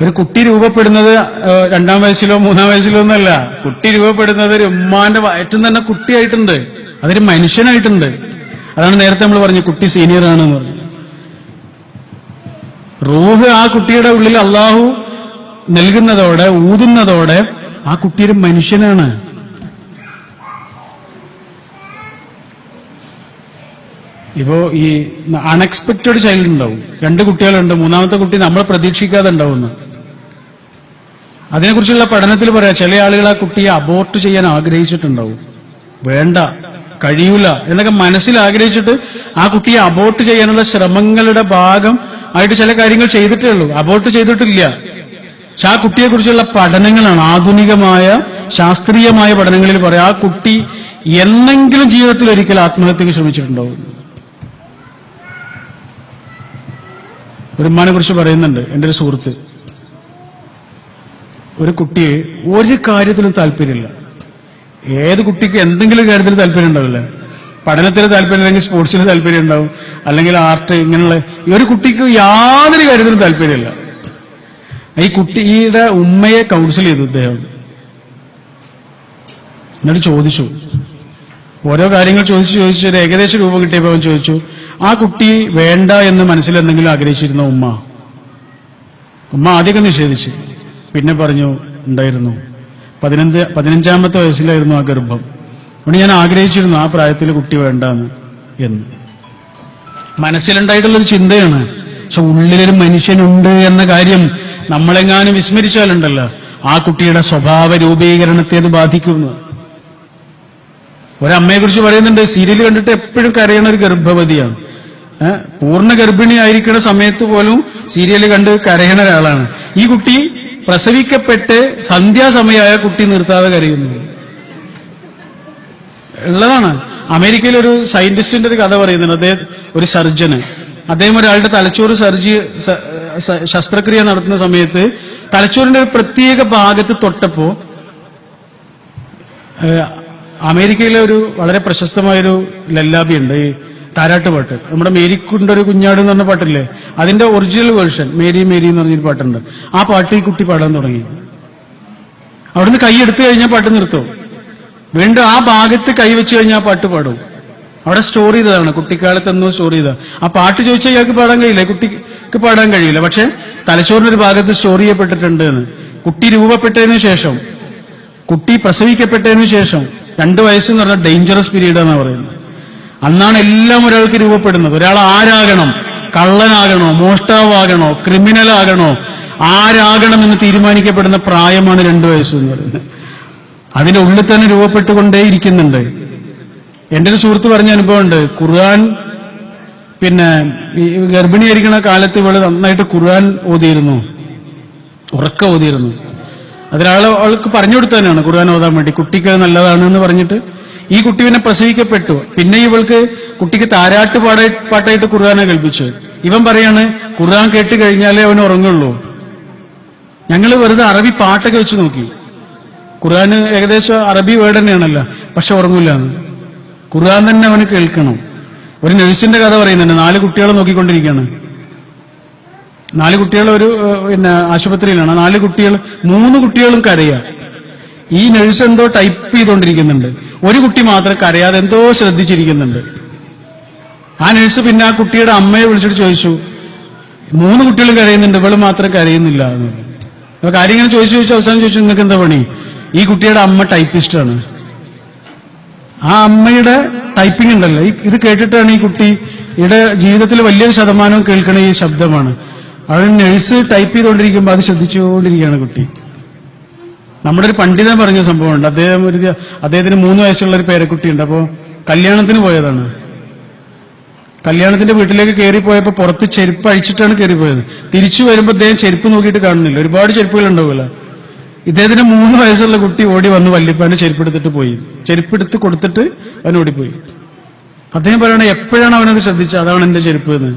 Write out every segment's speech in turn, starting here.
ഒരു കുട്ടി രൂപപ്പെടുന്നത് 2-ാം വയസ്സിലോ 3-ാം വയസ്സിലോ ഒന്നല്ല. കുട്ടി രൂപപ്പെടുന്നത് ഒരു ഉമ്മാന്റെ വയറ്റിൽ തന്നെ കുട്ടിയായിട്ടുണ്ട്, അതൊരു മനുഷ്യനായിട്ടുണ്ട്. അതാണ് നേരത്തെ നമ്മൾ പറഞ്ഞു കുട്ടി സീനിയർ ആണെന്ന് പറഞ്ഞു. റൂഹ് ആ കുട്ടിയുടെ ഉള്ളിൽ അള്ളാഹു നൽകുന്നതോടെ, ഊതുന്നതോടെ ആ കുട്ടി ഒരു മനുഷ്യനാണ്. ഇപ്പോ ഈ അൺഎക്സ്പെക്റ്റഡ് ചൈൽഡ് ഉണ്ടാവും, 2 കുട്ടികളുണ്ട്, 3-ാമത്തെ കുട്ടി നമ്മൾ പ്രതീക്ഷിക്കാതെ ഉണ്ടാവുന്നു. അതിനെക്കുറിച്ചുള്ള പഠനത്തിൽ പറയാം, ചില ആളുകൾ ആ കുട്ടിയെ അബോർട്ട് ചെയ്യാൻ ആഗ്രഹിച്ചിട്ടുണ്ടാവും. വേണ്ട, കഴിയൂല എന്നൊക്കെ മനസ്സിൽ ആഗ്രഹിച്ചിട്ട് ആ കുട്ടിയെ അബോർട്ട് ചെയ്യാനുള്ള ശ്രമങ്ങളുടെ ഭാഗം ആയിട്ട് ചില കാര്യങ്ങൾ ചെയ്തിട്ടേ ഉള്ളൂ, അബോർട്ട് ചെയ്തിട്ടില്ല. പക്ഷെ ആ കുട്ടിയെക്കുറിച്ചുള്ള പഠനങ്ങളാണ്, ആധുനികമായ ശാസ്ത്രീയമായ പഠനങ്ങളിൽ പറയാം, ആ കുട്ടി എന്നെങ്കിലും ജീവിതത്തിൽ ഒരിക്കൽ ആത്മഹത്യക്ക് ശ്രമിച്ചിട്ടുണ്ടാവും. ഒരു ഉമ്മാനെ കുറിച്ച് പറയുന്നുണ്ട് എന്റെ ഒരു സുഹൃത്ത്. ഒരു കുട്ടിയെ ഒരു കാര്യത്തിലും താല്പര്യമില്ല. ഏത് കുട്ടിക്ക് എന്തെങ്കിലും കാര്യത്തിൽ താല്പര്യം ഉണ്ടാവില്ല. പഠനത്തിൽ താല്പര്യം അല്ലെങ്കിൽ സ്പോർട്സിന് താല്പര്യം ഉണ്ടാവും, അല്ലെങ്കിൽ ആർട്ട്, ഇങ്ങനെയുള്ള ഒരു കുട്ടിക്ക് യാതൊരു കാര്യത്തിലും താല്പര്യമില്ല. ഈ കുട്ടിയുടെ ഉമ്മയെ കൗൺസിൽ ചെയ്തു അദ്ദേഹം. എന്നിട്ട് ചോദിച്ചു, ഓരോ കാര്യങ്ങൾ ചോദിച്ച് ഒരു ഏകദേശ രൂപം കിട്ടിയപ്പോൾ അവൻ ചോദിച്ചു, ആ കുട്ടി വേണ്ട എന്ന് മനസ്സിൽ എന്തെങ്കിലും ആഗ്രഹിച്ചിരുന്ന ഉമ്മ ആദ്യമൊക്കെ നിഷേധിച്ച്, പിന്നെ പറഞ്ഞു ഉണ്ടായിരുന്നു. 15-ാമത്തെ വയസ്സിലായിരുന്നു ആ ഗർഭം. അതുകൊണ്ട് ഞാൻ ആഗ്രഹിച്ചിരുന്നു ആ പ്രായത്തിൽ കുട്ടി വേണ്ടെന്ന് എന്ന്. മനസ്സിലുണ്ടായിട്ടുള്ളൊരു ചിന്തയാണ്. പക്ഷെ ഉള്ളിലൊരു മനുഷ്യനുണ്ട് എന്ന കാര്യം നമ്മളെങ്ങാനും വിസ്മരിച്ചാലുണ്ടല്ലോ, ആ കുട്ടിയുടെ സ്വഭാവ രൂപീകരണത്തെ അത് ബാധിക്കുന്നു. ഒരമ്മയെ കുറിച്ച് പറയുന്നുണ്ട്, സീരിയൽ കണ്ടിട്ട് എപ്പോഴും കരയണ ഒരു ഗർഭവതിയാണ്. പൂർണ്ണ ഗർഭിണി ആയിരിക്കുന്ന സമയത്ത് പോലും സീരിയൽ കണ്ട് കരയണ ഒരാളാണ്. ഈ കുട്ടി പ്രസവിക്കപ്പെട്ട് സന്ധ്യാസമയമായ കുട്ടി നിർത്താതെ കരയുന്നു ഉള്ളതാണ്. അമേരിക്കയിൽ ഒരു സയന്റിസ്റ്റിന്റെ ഒരു കഥ പറയുന്നുണ്ട്. അദ്ദേഹം ഒരു സർജന്, അദ്ദേഹം ഒരാളുടെ തലച്ചോറ് ശസ്ത്രക്രിയ നടത്തുന്ന സമയത്ത് തലച്ചോറിന്റെ ഒരു പ്രത്യേക ഭാഗത്ത് തൊട്ടപ്പോ, അമേരിക്കയിലെ ഒരു വളരെ പ്രശസ്തമായൊരു ലല്ലാബി ഉണ്ട്, ഈ താരാട്ടുപാട്ട്. നമ്മുടെ മേരിക്കുണ്ട് ഒരു കുഞ്ഞാട് എന്ന് പറഞ്ഞ പാട്ടില്ലേ, അതിന്റെ ഒറിജിനൽ വേർഷൻ മേരി മേരി എന്ന് പറഞ്ഞൊരു പാട്ടുണ്ട്. ആ പാട്ട് ഈ കുട്ടി പാടാൻ തുടങ്ങി. അവിടുന്ന് കൈ എടുത്തു കഴിഞ്ഞാൽ പാട്ട് നിർത്തും, വീണ്ടും ആ ഭാഗത്ത് കൈ വെച്ച് കഴിഞ്ഞാൽ ആ പാട്ട് പാടും. അവിടെ സ്റ്റോർ ചെയ്തതാണ്, കുട്ടിക്കാലത്ത് എന്നോ സ്റ്റോർ ചെയ്ത ആ പാട്ട് ചോദിച്ചാൽ ഇയാൾക്ക് പാടാൻ കഴിയില്ല, കുട്ടിക്ക് പാടാൻ കഴിയില്ല. പക്ഷെ തലച്ചോറിന്റെ ഒരു ഭാഗത്ത് സ്റ്റോർ ചെയ്യപ്പെട്ടിട്ടുണ്ട് എന്ന്. കുട്ടി രൂപപ്പെട്ടതിന് ശേഷം, കുട്ടി പ്രസവിക്കപ്പെട്ടതിന് ശേഷം 2 വയസ്സെന്ന് പറഞ്ഞാൽ ഡേഞ്ചറസ് പീരീഡ് എന്നാണ് പറയുന്നത്. അന്നാണ് എല്ലാം ഒരാൾക്ക് രൂപപ്പെടുന്നത്. ഒരാൾ ആരാകണം, കള്ളനാകണോ, മോഷ്ടാവാകണോ, ക്രിമിനലാകണോ, ആരാകണം എന്ന് തീരുമാനിക്കപ്പെടുന്ന പ്രായമാണ് 2 വയസ്സ് എന്ന് പറയുന്നത്. അതിന്റെ ഉള്ളിൽ തന്നെ രൂപപ്പെട്ടുകൊണ്ടേയിരിക്കുന്നുണ്ട്. എന്റെ ഒരു സുഹൃത്ത് പറഞ്ഞ അനുഭവമുണ്ട്. ഖുർആൻ ഗർഭിണിയായിരിക്കുന്ന കാലത്ത് ഇവള് നന്നായിട്ട് ഖുർആൻ ഓതിയിരുന്നു, ഉറക്ക ഓതിയിരുന്നു. അവൾക്ക് പറഞ്ഞു കൊടുത്തതന്നെയാണ് ഖുർആൻ ഓതാൻ വേണ്ടി, കുട്ടിക്ക് നല്ലതാണ് എന്ന് പറഞ്ഞിട്ട്. ഈ കുട്ടി പിന്നെ പ്രസവിക്കപ്പെട്ടു. പിന്നെ കുട്ടിക്ക് പാട്ടായിട്ട് ഖുർആനെ കൽപ്പിച്ചു. ഇവൻ പറയാണ്, ഖുർആൻ കേട്ട് കഴിഞ്ഞാലേ അവന് ഉറങ്ങുള്ളൂ. ഞങ്ങൾ വെറുതെ അറബി പാട്ടൊക്കെ വെച്ച് നോക്കി. ഖുർആന് ഏകദേശം അറബി വേർഡ് തന്നെയാണല്ലോ, പക്ഷെ ഉറങ്ങൂലെന്ന്. ഖുർആൻ തന്നെ അവന് കേൾക്കണം. ഒരു നഴ്സിന്റെ കഥ പറയുന്നുണ്ട്. 4 കുട്ടികളെ നോക്കിക്കൊണ്ടിരിക്കുകയാണ്. 4 കുട്ടികൾ ഒരു ആശുപത്രിയിലാണ്. 3 കുട്ടികളും കരയാ. ഈ നഴ്സ് എന്തോ ടൈപ്പ് ചെയ്തുകൊണ്ടിരിക്കുന്നുണ്ട്. ഒരു കുട്ടി മാത്രം കരയാതെ എന്തോ ശ്രദ്ധിച്ചിരിക്കുന്നുണ്ട്. ആ നഴ്സ് പിന്നെ ആ കുട്ടിയുടെ അമ്മയെ വിളിച്ചിട്ട് ചോദിച്ചു, 3 കുട്ടികളും കരയുന്നുണ്ട്, ഇവള് മാത്രം കരയുന്നില്ല എന്ന്. അപ്പൊ കാര്യങ്ങൾ ചോദിച്ചു അവസാനം ചോദിച്ചു, നിങ്ങൾക്ക് എന്താ പണി? ഈ കുട്ടിയുടെ അമ്മ ടൈപ്പിസ്റ്റാണ്. ആ അമ്മയുടെ ടൈപ്പിംഗ് ഉണ്ടല്ലോ, ഇത് കേട്ടിട്ടാണ് ഈ കുട്ടിയുടെ ജീവിതത്തിൽ വലിയൊരു ശതമാനവും കേൾക്കണ ഈ ശബ്ദമാണ്. അവിടെ നഴ്സ് ടൈപ്പ് ചെയ്തുകൊണ്ടിരിക്കുമ്പോൾ അത് ശ്രദ്ധിച്ചുകൊണ്ടിരിക്കുകയാണ് കുട്ടി. നമ്മുടെ ഒരു പണ്ഡിതൻ പറഞ്ഞ സംഭവമുണ്ട്. അദ്ദേഹത്തിന് 3 വയസ്സുള്ള ഒരു പേരക്കുട്ടിയുണ്ട്. അപ്പോ കല്യാണത്തിന് പോയതാണ്. കല്യാണത്തിന്റെ വീട്ടിലേക്ക് കയറിപ്പോയപ്പോ പുറത്ത് ചെരുപ്പ് അഴിച്ചിട്ടാണ് കയറിപ്പോയത്. തിരിച്ചു വരുമ്പോൾ അദ്ദേഹം ചെരുപ്പ് നോക്കിയിട്ട് കാണുന്നില്ല. ഒരുപാട് ചെരുപ്പുകൾ ഉണ്ടാവില്ല. ഇദ്ദേഹത്തിന് 3 വയസ്സുള്ള കുട്ടി ഓടി വന്ന് വല്യപ്പാന്റെ ചെരുപ്പെടുത്തിട്ട് പോയി. ചെരുപ്പെടുത്ത് കൊടുത്തിട്ട് അവൻ ഓടിപ്പോയി. അദ്ദേഹം പറയണ, എപ്പോഴാണ് അവനത് ശ്രദ്ധിച്ചത്, അതാണ് എന്റെ ചെരുപ്പ് എന്ന്.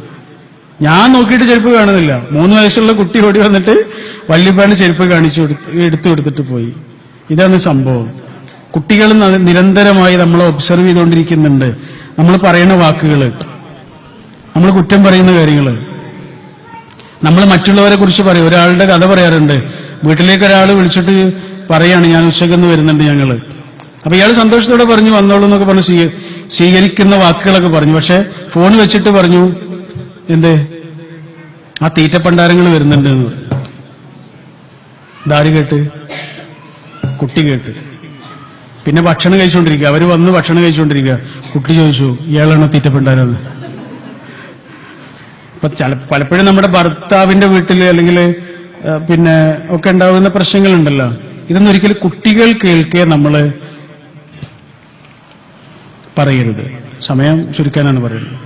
ഞാൻ നോക്കിയിട്ട് ചെരുപ്പ് കാണുന്നില്ല. 3 വയസ്സുള്ള കുട്ടി ഓടി വന്നിട്ട് വല്യപ്പാന്റെ ചെരുപ്പ് എടുത്തു കൊടുത്തിട്ട് പോയി. ഇതാണ് സംഭവം. കുട്ടികൾ നിരന്തരമായി നമ്മളെ ഒബ്സർവ് ചെയ്തുകൊണ്ടിരിക്കുന്നുണ്ട്. നമ്മൾ പറയുന്ന വാക്കുകൾ, നമ്മൾ കുറ്റം പറയുന്ന കാര്യങ്ങൾ. നമ്മൾ മറ്റുള്ളവരെ കുറിച്ച് പറയും. ഒരാളുടെ കഥ പറയാറുണ്ട്. വീട്ടിലേക്ക് ഒരാൾ വിളിച്ചിട്ട് പറയാണ്, ഞാൻ ഉച്ചയ്ക്കൊന്ന് വരുന്നുണ്ട് ഞങ്ങള്. അപ്പൊ ഇയാൾ സന്തോഷത്തോടെ പറഞ്ഞു വന്നോളൂ എന്നൊക്കെ പറഞ്ഞ് സ്വീകരിക്കുന്ന വാക്കുകളൊക്കെ പറഞ്ഞു. പക്ഷെ ഫോൺ വെച്ചിട്ട് പറഞ്ഞു, എന്ത്, ആ തീറ്റപ്പണ്ടാരങ്ങൾ വരുന്നുണ്ട് എന്ന് പറഞ്ഞു. ഇതാര് കേട്ട്? കുട്ടി കേട്ട്. പിന്നെ ഭക്ഷണം കഴിച്ചുകൊണ്ടിരിക്കുക. അവര് വന്ന് ഭക്ഷണം കഴിച്ചുകൊണ്ടിരിക്കുക. കുട്ടി ചോദിച്ചു, ഇയാളാണോ തീറ്റപ്പണ്ടാരെന്ന്? ഇപ്പൊ പലപ്പോഴും നമ്മുടെ ഭർത്താവിന്റെ വീട്ടില് അല്ലെങ്കിൽ പിന്നെ ഒക്കെ ഉണ്ടാകുന്ന പ്രശ്നങ്ങളുണ്ടല്ലോ. ഇതൊന്നും ഒരിക്കലും കുട്ടികൾ കേൾക്കെ നമ്മള് പറയരുത്. സമയം ചുരുക്കാനാണ് പറയുന്നത്.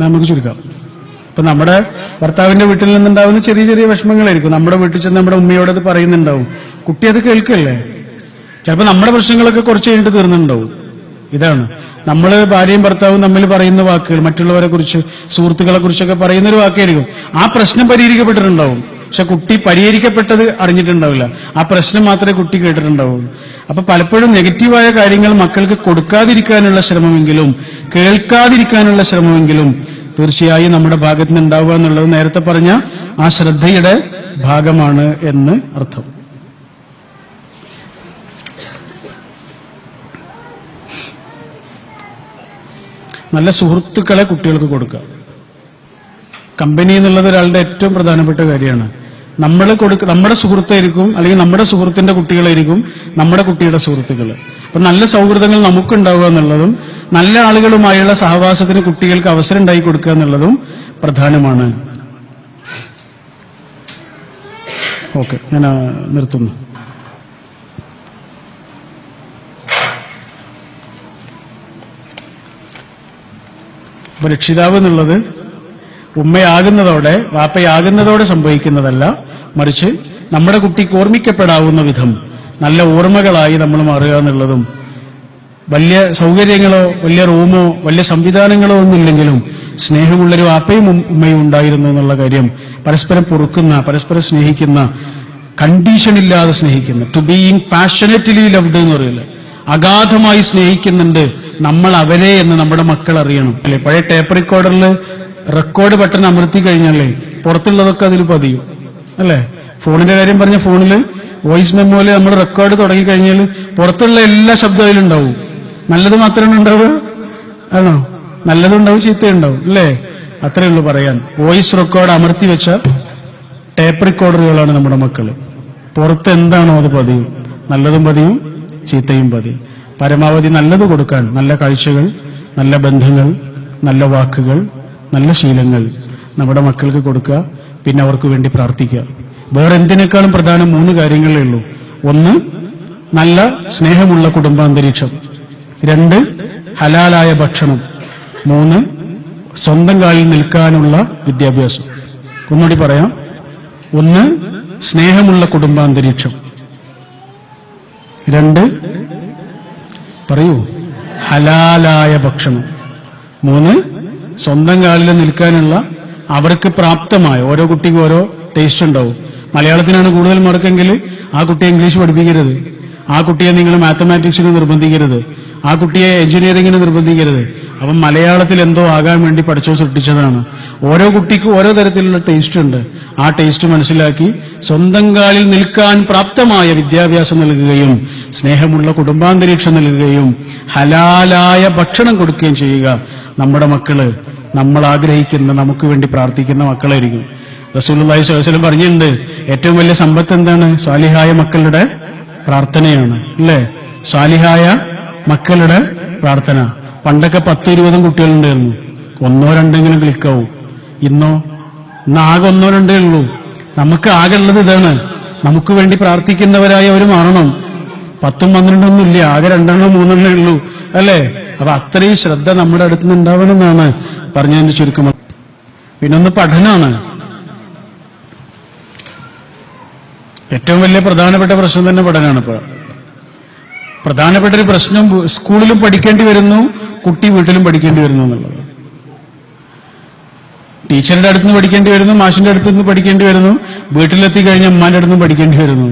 നമുക്ക് ചുരുക്കാം. ഇപ്പൊ നമ്മുടെ ഭർത്താവിന്റെ വീട്ടിൽ നിന്നുണ്ടാവുന്ന ചെറിയ ചെറിയ വിഷമങ്ങളായിരിക്കും. നമ്മുടെ വീട്ടിൽ ചെന്ന് നമ്മുടെ ഉമ്മയോട് അത് പറയുന്നുണ്ടാവും. കുട്ടി അത് കേൾക്കല്ലേ. ചിലപ്പോൾ നമ്മുടെ പ്രശ്നങ്ങളൊക്കെ കുറച്ച് കഴിഞ്ഞിട്ട് തീർന്നുണ്ടാവും. ഇതാണ് നമ്മൾ ഭാര്യയും ഭർത്താവും തമ്മിൽ പറയുന്ന വാക്കുകൾ. മറ്റുള്ളവരെ കുറിച്ച്, സുഹൃത്തുക്കളെ കുറിച്ചൊക്കെ പറയുന്നൊരു വാക്കായിരിക്കും. ആ പ്രശ്നം പരിഹരിക്കപ്പെട്ടിട്ടുണ്ടാവും. പക്ഷെ കുട്ടി പരിഹരിക്കപ്പെട്ടത് അറിഞ്ഞിട്ടുണ്ടാവില്ല. ആ പ്രശ്നം മാത്രമേ കുട്ടി കേട്ടിട്ടുണ്ടാവുള്ളൂ. അപ്പൊ പലപ്പോഴും നെഗറ്റീവായ കാര്യങ്ങൾ മക്കൾക്ക് കൊടുക്കാതിരിക്കാനുള്ള ശ്രമമെങ്കിലും, കേൾക്കാതിരിക്കാനുള്ള ശ്രമമെങ്കിലും തീർച്ചയായും നമ്മുടെ ഭാഗത്ത് നിന്ന് ഉണ്ടാവുക എന്നുള്ളത് നേരത്തെ പറഞ്ഞ ആ ശ്രദ്ധയുടെ ഭാഗമാണ് എന്ന് അർത്ഥം. നല്ല സുഹൃത്തുക്കളെ കുട്ടികൾക്ക് കൊടുക്കുക. കമ്പനി എന്നുള്ളത് ഒരാളുടെ ഏറ്റവും പ്രധാനപ്പെട്ട കാര്യമാണ്. നമ്മുടെ സുഹൃത്തായിരിക്കും, അല്ലെങ്കിൽ നമ്മുടെ സുഹൃത്തിന്റെ കുട്ടികളായിരിക്കും നമ്മുടെ കുട്ടിയുടെ സുഹൃത്തുക്കൾ. അപ്പൊ നല്ല സൗഹൃദങ്ങൾ നമുക്കുണ്ടാവുക എന്നുള്ളതും നല്ല ആളുകളുമായുള്ള സഹവാസത്തിന് കുട്ടികൾക്ക് അവസരം ഉണ്ടായി കൊടുക്കുക എന്നുള്ളതും പ്രധാനമാണ്. ഓക്കെ, ഞാൻ നിർത്തുന്നു. അപ്പൊ രക്ഷിതാവ് എന്നുള്ളത് ഉമ്മയാകുന്നതോടെ, വാപ്പയാകുന്നതോടെ സംഭവിക്കുന്നതല്ല, മറിച്ച് നമ്മുടെ കുട്ടിക്ക് ഓർമ്മിക്കപ്പെടാവുന്ന വിധം നല്ല ഓർമ്മകളായി നമ്മൾ മാറുക എന്നുള്ളതും, വലിയ സൗകര്യങ്ങളോ വലിയ റൂമോ വലിയ സംവിധാനങ്ങളോ ഒന്നുമില്ലെങ്കിലും സ്നേഹമുള്ളൊരു വാപ്പയും ഉമ്മയും ഉണ്ടായിരുന്നു എന്നുള്ള കാര്യം, പരസ്പരം പൊറുക്കുന്ന, പരസ്പരം സ്നേഹിക്കുന്ന, കണ്ടീഷനില്ലാതെ സ്നേഹിക്കുന്ന, ടു ബീയിങ് പാഷനറ്റ്ലി ലവ്ഡ് എന്ന് പറയില്ല, അഗാധമായി സ്നേഹിക്കുന്നുണ്ട് നമ്മൾ അവരെ എന്ന് നമ്മുടെ മക്കൾ അറിയണം. അല്ലെ, പഴയ ടേപ്പ് റെക്കോർഡറിൽ റെക്കോർഡ് ബട്ടൺ അമർത്തി കഴിഞ്ഞാലേ പുറത്തുള്ളതൊക്കെ അതിൽ പതിയും. അല്ലെ, ഫോണിന്റെ കാര്യം പറഞ്ഞ ഫോണിൽ വോയിസ് മെമ്മോയില് നമ്മൾ റെക്കോർഡ് തുടങ്ങി കഴിഞ്ഞാൽ പുറത്തുള്ള എല്ലാ ശബ്ദവും അതിലുണ്ടാവും. നല്ലത് മാത്രമേ ഉണ്ടാവുക? ആണോ? നല്ലതുണ്ടാവും, ചീത്തയുണ്ടാവും. അല്ലേ? അത്രയേ ഉള്ളൂ പറയാൻ. വോയിസ് റെക്കോർഡ് അമർത്തി വെച്ച ടേപ്പ് റെക്കോർഡറുകളാണ് നമ്മുടെ മക്കള്. പുറത്ത് എന്താണോ അത് പതിയും. നല്ലതും പതിയും, ചീത്തയും പതിയും. പരമാവധി നല്ലത് കൊടുക്കാൻ, നല്ല കാഴ്ചകൾ, നല്ല ബന്ധങ്ങൾ, നല്ല വാക്കുകൾ, നല്ല ശീലങ്ങൾ നമ്മുടെ മക്കൾക്ക് കൊടുക്കുക. പിന്നെ അവർക്ക് വേണ്ടി പ്രാർത്ഥിക്കുക. വേറെ എന്തിനേക്കാളും പ്രധാനം 3 കാര്യങ്ങളേ ഉള്ളൂ. 1, നല്ല സ്നേഹമുള്ള കുടുംബാന്തരീക്ഷം. 2, ഹലാലായ ഭക്ഷണം. 3, സ്വന്തം കാലിൽ നിൽക്കാനുള്ള വിദ്യാഭ്യാസം. ഒന്നുകൂടി പറയാം. 1, സ്നേഹമുള്ള കുടുംബാന്തരീക്ഷം. 2, പറയൂ, ഹലാലായ ഭക്ഷണം. 3, സ്വന്തം കാലിൽ നിൽക്കാനുള്ള അവർക്ക് പ്രാപ്തമായ, ഓരോ കുട്ടിക്കും ഓരോ ടേസ്റ്റ് ഉണ്ടാവും. മലയാളത്തിനാണ് കൂടുതൽ മാർക്കെങ്കിൽ ആ കുട്ടിയെ ഇംഗ്ലീഷ് പഠിപ്പിക്കരുത്. ആ കുട്ടിയെ നിങ്ങൾ മാത്തമാറ്റിക്സിന് നിർബന്ധിക്കരുത്. ആ കുട്ടിയെ എഞ്ചിനീയറിംഗിന് നിർബന്ധിക്കരുത്. അപ്പം മലയാളത്തിൽ എന്തോ ആകാൻ വേണ്ടി പഠിച്ചോ സൃഷ്ടിച്ചതാണ്. ഓരോ കുട്ടിക്കും ഓരോ തരത്തിലുള്ള ടേസ്റ്റ് ഉണ്ട്. ആ ടേസ്റ്റ് മനസ്സിലാക്കി സ്വന്തം കാലിൽ നിൽക്കാൻ പ്രാപ്തമായ വിദ്യാഭ്യാസം നൽകുകയും സ്നേഹമുള്ള കുടുംബാന്തരീക്ഷം നൽകുകയും ഹലാലായ ഭക്ഷണം കൊടുക്കുകയും ചെയ്യുക. നമ്മുടെ മക്കള് നമ്മൾ ആഗ്രഹിക്കുന്ന, നമുക്ക് വേണ്ടി പ്രാർത്ഥിക്കുന്ന മക്കളായിരിക്കും. റസൂലുള്ളാഹി സ്വല്ലല്ലാഹു അലൈഹി വസല്ലം പറഞ്ഞിട്ടുണ്ട്, ഏറ്റവും വലിയ സമ്പത്ത് എന്താണ്? സ്വാലിഹായ മക്കളുടെ പ്രാർത്ഥനയാണ്. അല്ലേ? സ്വാലിഹായ മക്കളുടെ പ്രാർത്ഥന. പണ്ടൊക്കെ 10-20 കുട്ടികളുണ്ടായിരുന്നു. 1-2 ക്ലിക്കാവും. ഇന്ന് ആകെ 1-2 ഉള്ളൂ. നമുക്ക് ആകെ ഉള്ളത് ഇതാണ്. നമുക്ക് വേണ്ടി പ്രാർത്ഥിക്കുന്നവരായി അവർ മാറണം. 10-12 ഇല്ല, ആകെ 2-3 ഉള്ളൂ. അല്ലേ? അപ്പൊ അത്രയും ശ്രദ്ധ നമ്മുടെ അടുത്ത് നിന്ന് ഉണ്ടാവണമെന്നാണ് പറഞ്ഞതിന്റെ ചുരുക്കം. പിന്നൊന്ന് പഠനമാണ്. ഏറ്റവും വലിയ പ്രധാനപ്പെട്ട പ്രശ്നം തന്നെ പഠനമാണ്. ഇപ്പോൾ പ്രധാനപ്പെട്ട ഒരു പ്രശ്നം, സ്കൂളിലും പഠിക്കേണ്ടി വരുന്നു, കുട്ടി വീട്ടിലും പഠിക്കേണ്ടി വരുന്നു എന്നുള്ളത്. ടീച്ചറിന്റെ അടുത്ത് നിന്ന് പഠിക്കേണ്ടി വരുന്നു, മാഷിന്റെ അടുത്ത് നിന്ന് പഠിക്കേണ്ടി വരുന്നു, വീട്ടിലെത്തി കഴിഞ്ഞാൽ അമ്മാന്റെ അടുത്ത് നിന്ന് പഠിക്കേണ്ടി വരുന്നു.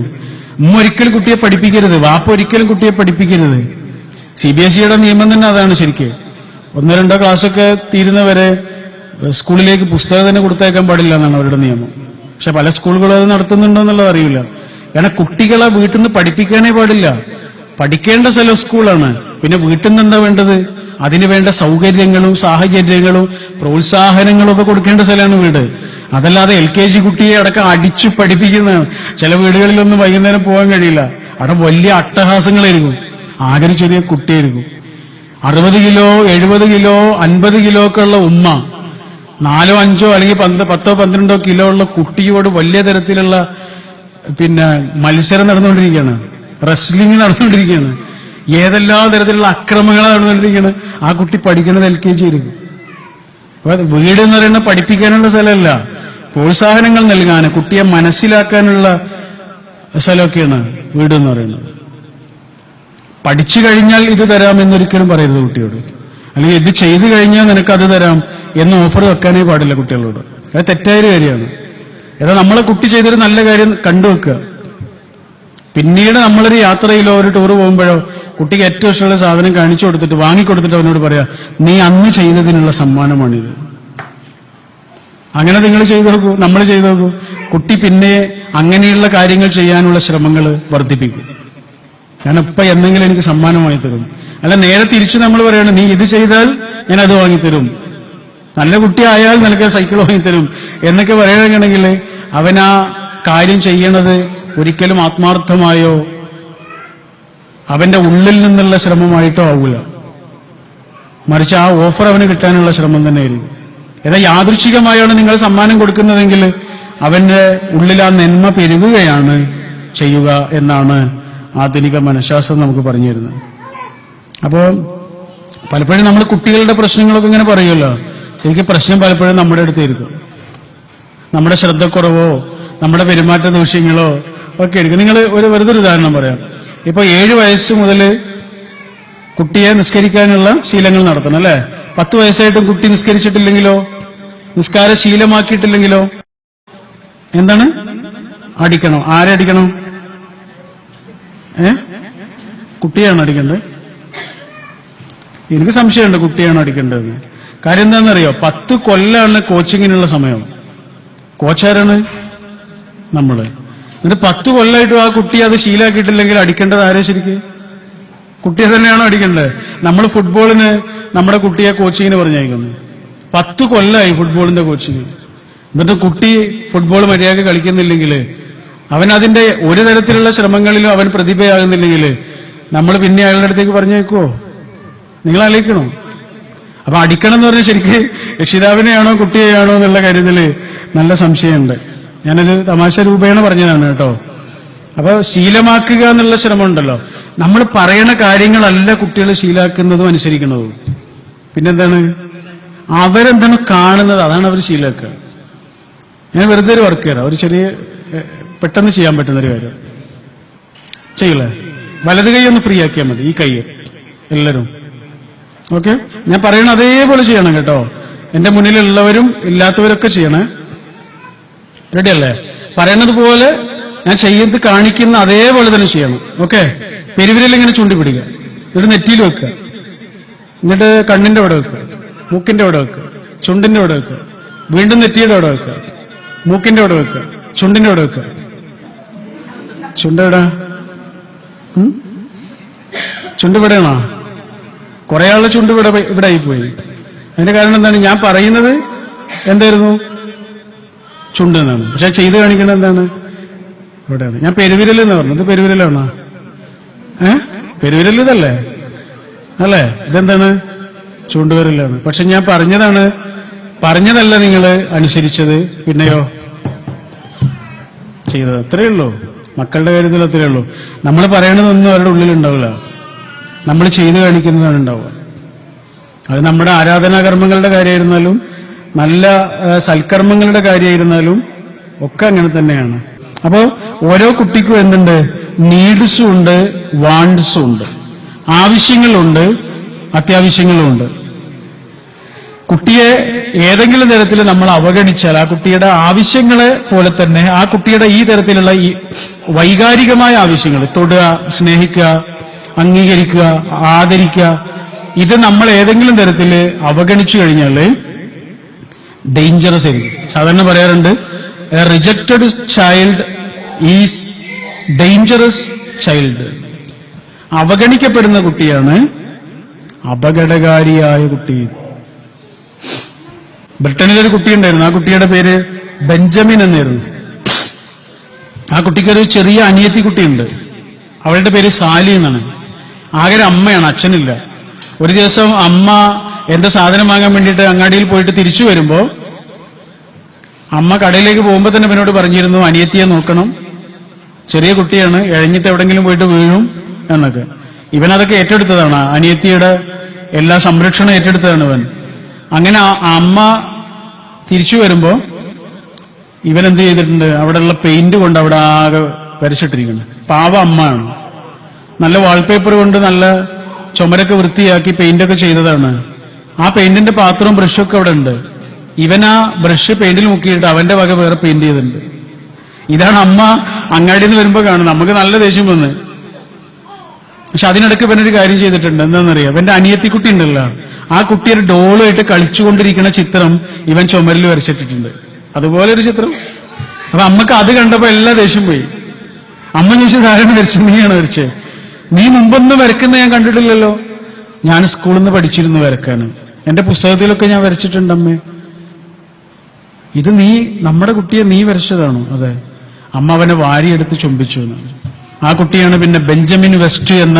ഉമ്മ ഒരിക്കലും കുട്ടിയെ പഠിപ്പിക്കരുത്, വാപ്പ ഒരിക്കലും കുട്ടിയെ പഠിപ്പിക്കരുത്. CBSEയുടെ നിയമം തന്നെ അതാണ്. ശരിക്ക് 1-2 ക്ലാസ്സൊക്കെ തീരുന്നവരെ സ്കൂളിലേക്ക് പുസ്തകം തന്നെ കൊടുത്തേക്കാൻ പാടില്ല എന്നാണ് അവരുടെ നിയമം. പക്ഷെ പല സ്കൂളുകളും അത് നടത്തുന്നുണ്ടോ എന്നുള്ളത് അറിയില്ല. കാരണം കുട്ടികളെ വീട്ടിൽ നിന്ന് പഠിപ്പിക്കാനേ പാടില്ല. പഠിക്കേണ്ട സ്ഥലം സ്കൂളാണ്. പിന്നെ വീട്ടിൽ നിന്ന് എന്താ വേണ്ടത്? അതിനുവേണ്ട സൗകര്യങ്ങളും സാഹചര്യങ്ങളും പ്രോത്സാഹനങ്ങളും ഒക്കെ കൊടുക്കേണ്ട സ്ഥലമാണ് വീട്. അതല്ലാതെ LKG കുട്ടിയെ അടക്കം അടിച്ചു പഠിപ്പിക്കുന്നതാണ്. ചില വീടുകളിലൊന്നും വൈകുന്നേരം പോകാൻ കഴിയില്ല. അവിടെ വലിയ അട്ടഹാസങ്ങളായിരിക്കും. ആകെ ഒരു ചെറിയ കുട്ടിയായിരിക്കും. 60 കിലോ 70 കിലോ 50 കിലോ ഒക്കെ ഉള്ള ഉമ്മ 4 5 അല്ലെങ്കിൽ 10 12 കിലോ ഉള്ള കുട്ടിയോട് വലിയ തരത്തിലുള്ള മത്സരം നടന്നുകൊണ്ടിരിക്കുകയാണ്. റെസ്ലിംഗ് നടന്നുകൊണ്ടിരിക്കുകയാണ്. ഏതെല്ലാം തരത്തിലുള്ള അക്രമങ്ങളാണ് നടന്നുകൊണ്ടിരിക്കുകയാണ്. ആ കുട്ടി പഠിക്കുന്നത് LKG ആയിരിക്കും. അപ്പൊ വീട് എന്ന് പറയുന്നത് പഠിപ്പിക്കാനുള്ള സ്ഥലമല്ല, പ്രോത്സാഹനങ്ങൾ നൽകാൻ, കുട്ടിയെ മനസ്സിലാക്കാനുള്ള സ്ഥലമൊക്കെയാണ് വീട് എന്ന് പറയുന്നത്. പഠിച്ചു കഴിഞ്ഞാൽ ഇത് തരാം എന്നൊരിക്കലും പറയരുത് കുട്ടിയോട്. അല്ലെങ്കിൽ ഇത് ചെയ്തു കഴിഞ്ഞാൽ നിനക്ക് അത് തരാം എന്ന് ഓഫർ വെക്കാനേ പാടില്ല കുട്ടികളോട്. അത് തെറ്റായൊരു കാര്യമാണ്. ഏതാ നമ്മളെ കുട്ടി ചെയ്തൊരു നല്ല കാര്യം കണ്ടുവെക്കുക. പിന്നീട് നമ്മളൊരു യാത്രയിലോ ഒരു ടൂർ പോകുമ്പോഴോ കുട്ടിക്ക് ഏറ്റവും ഇഷ്ടമുള്ള സാധനം കാണിച്ചു കൊടുത്തിട്ട് വാങ്ങിക്കൊടുത്തിട്ട് അവനോട് പറയാ, നീ അന്ന് ചെയ്തതിനുള്ള സമ്മാനമാണിത്. അങ്ങനെ നിങ്ങൾ ചെയ്തു നോക്കൂ, നമ്മൾ ചെയ്തു നോക്കൂ. കുട്ടി പിന്നെ അങ്ങനെയുള്ള കാര്യങ്ങൾ ചെയ്യാനുള്ള ശ്രമങ്ങൾ വർദ്ധിപ്പിക്കും. ഞാൻ ഇപ്പൊ എന്തെങ്കിലും എനിക്ക് സമ്മാനം വാങ്ങിത്തരും. അല്ല, നേരെ തിരിച്ച് നമ്മൾ പറയണം, നീ ഇത് ചെയ്താൽ ഞാൻ അത് വാങ്ങിത്തരും, നല്ല കുട്ടിയായാൽ നിനക്ക് സൈക്കിൾ വാങ്ങിത്തരും എന്നൊക്കെ പറയുകയാണെങ്കിൽ അവൻ ആ കാര്യം ചെയ്യണത് ഒരിക്കലും ആത്മാർത്ഥമായോ അവന്റെ ഉള്ളിൽ നിന്നുള്ള ശ്രമമായിട്ടോ ആവൂല. മറിച്ച് ആ ഓഫർ അവന് കിട്ടാനുള്ള ശ്രമം തന്നെയായിരിക്കും. ഏതാ യാദൃച്ഛികമായാണ് നിങ്ങൾ സമ്മാനം കൊടുക്കുന്നതെങ്കിൽ അവന്റെ ഉള്ളിൽ ആ നന്മ പെരുകുകയാണ് ചെയ്യുക എന്നാണ് ആധുനിക മനഃശാസ്ത്രം നമുക്ക് പറഞ്ഞു തരുന്നത്. അപ്പോ പലപ്പോഴും നമ്മൾ കുട്ടികളുടെ പ്രശ്നങ്ങളൊക്കെ ഇങ്ങനെ പറയുമല്ലോ. ശരിക്കും പ്രശ്നം പലപ്പോഴും നമ്മുടെ അടുത്തായിരിക്കും. നമ്മുടെ ശ്രദ്ധക്കുറവോ നമ്മുടെ പെരുമാറ്റ ദൂഷ്യങ്ങളോ ഒക്കെ ആയിരിക്കും. നിങ്ങൾ വെറുതെ ഒരു ഉദാഹരണം പറയാം. ഇപ്പൊ 7 വയസ്സ് മുതൽ കുട്ടിയെ നിസ്കരിക്കാനുള്ള ശീലങ്ങൾ നടത്തണം അല്ലെ. 10 വയസ്സായിട്ടും കുട്ടി നിസ്കരിച്ചിട്ടില്ലെങ്കിലോ, നിസ്കാര ശീലമാക്കിയിട്ടില്ലെങ്കിലോ എന്താണ്? അടിക്കണം. ആരെ അടിക്കണം? കുട്ടിയാണ് അടിക്കേണ്ടത്? എനിക്ക് സംശയമുണ്ട് കുട്ടിയാണ് അടിക്കേണ്ടതെന്ന്. കാര്യം എന്താണെന്നറിയോ? 10 കൊല്ലാണ് കോച്ചിങ്ങിനുള്ള സമയം. കോച്ചാരാണ്? നമ്മള്. എന്നിട്ട് 10 കൊല്ലമായിട്ടും ആ കുട്ടി അത് ശീലാക്കിയിട്ടില്ലെങ്കിൽ അടിക്കേണ്ടത് ആരെ? ശരിക്ക് കുട്ടിയെ തന്നെയാണോ അടിക്കേണ്ടത്? നമ്മൾ ഫുട്ബോളിന് നമ്മുടെ കുട്ടിയെ കോച്ചിങ്ങിന് പറഞ്ഞയക്കുന്നു. 10 കൊല്ലമായി ഫുട്ബോളിന്റെ കോച്ചിങ്. എന്നിട്ട് കുട്ടി ഫുട്ബോൾ മര്യാദ കളിക്കുന്നില്ലെങ്കിൽ, അവൻ അതിന്റെ ഒരു തരത്തിലുള്ള ശ്രമങ്ങളിലും അവൻ പ്രതിഭയാകുന്നില്ലെങ്കിൽ നമ്മൾ പിന്നെ അയാളുടെ അടുത്തേക്ക് പറഞ്ഞേക്കുവോ? നിങ്ങൾ ആലോചിക്കണോ? അപ്പൊ അടിക്കണം എന്ന് പറഞ്ഞാൽ ശരിക്ക് രക്ഷിതാവിനെയാണോ കുട്ടിയെയാണോ എന്നുള്ള കാര്യത്തിൽ നല്ല സംശയമുണ്ട്. ഞാനൊരു തമാശ രൂപേണ പറഞ്ഞതാണ് കേട്ടോ. അപ്പൊ ശീലമാക്കുക എന്നുള്ള ശ്രമമുണ്ടല്ലോ. നമ്മൾ പറയണ കാര്യങ്ങളല്ല കുട്ടികൾ ശീലാക്കുന്നതും അനുസരിക്കുന്നതും. പിന്നെന്താണ്? അവരെന്താണ് കാണുന്നത്, അതാണ് അവർ ശീലാക്കുക. ഞാൻ വെറുതെ ഒരു വർക്ക് തരാം, ഒരു ചെറിയ പെട്ടെന്ന് ചെയ്യാൻ പറ്റുന്നൊരു കാര്യം ചെയ്യില്ലേ? വലത് കൈ ഒന്ന് ഫ്രീ ആക്കിയാൽ മതി, ഈ കൈ എല്ലാവരും. ഓക്കെ, ഞാൻ പറയണ അതേപോലെ ചെയ്യണം കേട്ടോ. എന്റെ മുന്നിലുള്ളവരും ഇല്ലാത്തവരൊക്കെ ചെയ്യണേ. റെഡി അല്ലേ? പറയണത് പോലെ ഞാൻ ചെയ്ത് കാണിക്കുന്ന അതേപോലെ തന്നെ ചെയ്യണം. ഓക്കെ, പെരുവിരൽ ഇങ്ങനെ ചൂണ്ടിപ്പിടിക്കുക, എന്നിട്ട് നെറ്റിയിൽ വെക്കുക, എന്നിട്ട് കണ്ണിന്റെ അവിടെ വെക്കുക, മൂക്കിന്റെ അവിടെ വെക്കുക, ചുണ്ടിന്റെ അവിടെ വെക്കുക, വീണ്ടും നെറ്റിയുടെ അവിടെ വെക്കുക, മൂക്കിന്റെ അവിടെ വെക്കുക, ചുണ്ടിന്റെ അവിടെ വെക്കുക. ചുണ്ടെവിടാ? ചുണ്ട് ഇവിടെയാണോ? കുറെ ആളുടെ ചുണ്ട് ഇവിടെ ആയിപ്പോയി. അതിന്റെ കാരണം എന്താണ്? ഞാൻ പറയുന്നത് എന്തായിരുന്നു? ചുണ്ട് എന്നാണ്. പക്ഷെ ചെയ്ത് കാണിക്കുന്നത് എന്താണ്? ഇവിടെയാണ്. ഞാൻ പെരുവിരൽ എന്ന് പറഞ്ഞത് പെരുവിരലാണോ? പെരുവിരൽ ഇതല്ലേ അല്ലേ? ഇതെന്താണ്? ചൂണ്ടുവിരലാണ്. പക്ഷെ ഞാൻ പറഞ്ഞതല്ല നിങ്ങൾ അനുസരിച്ചത്, പിന്നെയോ ചെയ്തത്. അത്രയേ ഉള്ളൂ. മക്കളുടെ കാര്യത്തിൽ അത്രയേ ഉള്ളൂ. നമ്മൾ പറയണതൊന്നും അവരുടെ ഉള്ളിലുണ്ടാവില്ല, നമ്മൾ ചെയ്തു കാണിക്കുന്നതാണ് ഉണ്ടാവുക. അത് നമ്മുടെ ആരാധനാകർമ്മങ്ങളുടെ കാര്യമായിരുന്നാലും നല്ല സൽക്കർമ്മങ്ങളുടെ കാര്യമായിരുന്നാലും ഒക്കെ അങ്ങനെ തന്നെയാണ്. അപ്പോ ഓരോ കുട്ടിക്കും എന്തുണ്ട്? നീഡ്സും ഉണ്ട്, വാണ്ട്സും ഉണ്ട്. ആവശ്യങ്ങളുണ്ട്, അത്യാവശ്യങ്ങളുമുണ്ട്. കുട്ടിയെ ഏതെങ്കിലും തരത്തിൽ നമ്മൾ അവഗണിച്ചാൽ ആ കുട്ടിയുടെ ആവശ്യങ്ങളെ പോലെ തന്നെ ആ കുട്ടിയുടെ ഈ തരത്തിലുള്ള ഈ വൈകാരികമായ ആവശ്യങ്ങൾ, തൊടുക, സ്നേഹിക്കുക, അംഗീകരിക്കുക, ആദരിക്കുക, ഇത് നമ്മൾ ഏതെങ്കിലും തരത്തിൽ അവഗണിച്ചു കഴിഞ്ഞാൽ ഡേഞ്ചറസ് ആയിരിക്കും. സാധാരണ പറയാറുണ്ട്, a rejected child is dangerous child. അവഗണിക്കപ്പെടുന്ന കുട്ടിയാണ് അപകടകാരിയായ കുട്ടി. ബ്രിട്ടനിലൊരു കുട്ടിയുണ്ടായിരുന്നു. ആ കുട്ടിയുടെ പേര് ബെഞ്ചമിൻ എന്നായിരുന്നു. ആ കുട്ടിക്കൊരു ചെറിയ അനിയത്തി കുട്ടിയുണ്ട്. അവളുടെ പേര് സാലി എന്നാണ്. ആകെ ഒരു അമ്മയാണ്, അച്ഛനില്ല. ഒരു ദിവസം അമ്മ എന്താ സാധനം വാങ്ങാൻ വേണ്ടിയിട്ട് അങ്ങാടിയിൽ പോയിട്ട് തിരിച്ചു വരുമ്പോ അമ്മ കടയിലേക്ക് പോകുമ്പോ തന്നെ ഇവനോട് പറഞ്ഞിരുന്നു, അനിയത്തിയെ നോക്കണം, ചെറിയ കുട്ടിയാണ്, എഴഞ്ഞിട്ട് എവിടെങ്കിലും പോയിട്ട് വീഴും എന്നൊക്കെ. ഇവനതൊക്കെ ഏറ്റെടുത്തതാണ്, അനിയത്തിയുടെ എല്ലാ സംരക്ഷണം ഏറ്റെടുത്തതാണ് ഇവൻ. അങ്ങനെ അമ്മ തിരിച്ചു വരുമ്പോ ഇവൻ എന്ത് ചെയ്തിട്ടുണ്ട്, അവിടെയുള്ള പെയിന്റ് കൊണ്ട് അവിടെ ആകെ വരച്ചിട്ടിരിക്കുന്നു. പാവ അമ്മയാണ്. നല്ല വാൾപേപ്പർ കൊണ്ട് നല്ല ചുമരൊക്കെ വൃത്തിയാക്കി പെയിന്റൊക്കെ ചെയ്തതാണ്. ആ പെയിന്റിന്റെ പാത്രവും ബ്രഷൊക്കെ അവിടെ ഉണ്ട്. ഇവൻ ആ ബ്രഷ് പെയിന്റിൽ മുക്കിയിട്ട് അവന്റെ വക വേറെ പെയിന്റ് ചെയ്തിട്ടുണ്ട്. ഇതാണ് അമ്മ അങ്ങാടിയിൽ നിന്ന് വരുമ്പോ കാണുന്നത്. നമുക്ക് നല്ല ദേഷ്യം വന്ന്. പക്ഷെ അതിനിടയ്ക്ക് ഇവനൊരു കാര്യം ചെയ്തിട്ടുണ്ട്. എന്താണെന്നറിയാം, ഇവന്റെ അനിയത്തിക്കുട്ടി ഉണ്ടല്ലോ, ആ കുട്ടി ഒരു ഡോളുമായിട്ട് കളിച്ചുകൊണ്ടിരിക്കുന്ന ചിത്രം ഇവൻ ചുമരിൽ വരച്ചിട്ടിട്ടുണ്ട്. അതുപോലെ ഒരു ചിത്രം. അപ്പൊ അമ്മക്ക് അത് കണ്ടപ്പോ എല്ലാ ദേഷ്യം പോയി. അമ്മ ചോദിച്ചു, ആരാണ് വരച്ചത്? നീയാണ് വരച്ചത്. നീ മുമ്പൊന്നും വരക്കുന്ന ഞാൻ കണ്ടിട്ടില്ലല്ലോ. ഞാൻ സ്കൂളിൽ നിന്ന് പഠിച്ചിരുന്നു വരക്കാൻ, എന്റെ പുസ്തകത്തിലൊക്കെ ഞാൻ വരച്ചിട്ടുണ്ട് അമ്മേ. ഇത് നീ നമ്മുടെ കുട്ടിയെ നീ വരച്ചതാണോ? അതെ. അമ്മ അവനെ വാരിയെടുത്ത് ചുംബിച്ചു. ആ കുട്ടിയാണ് പിന്നെ ബെഞ്ചമിൻ വെസ്റ്റ് എന്ന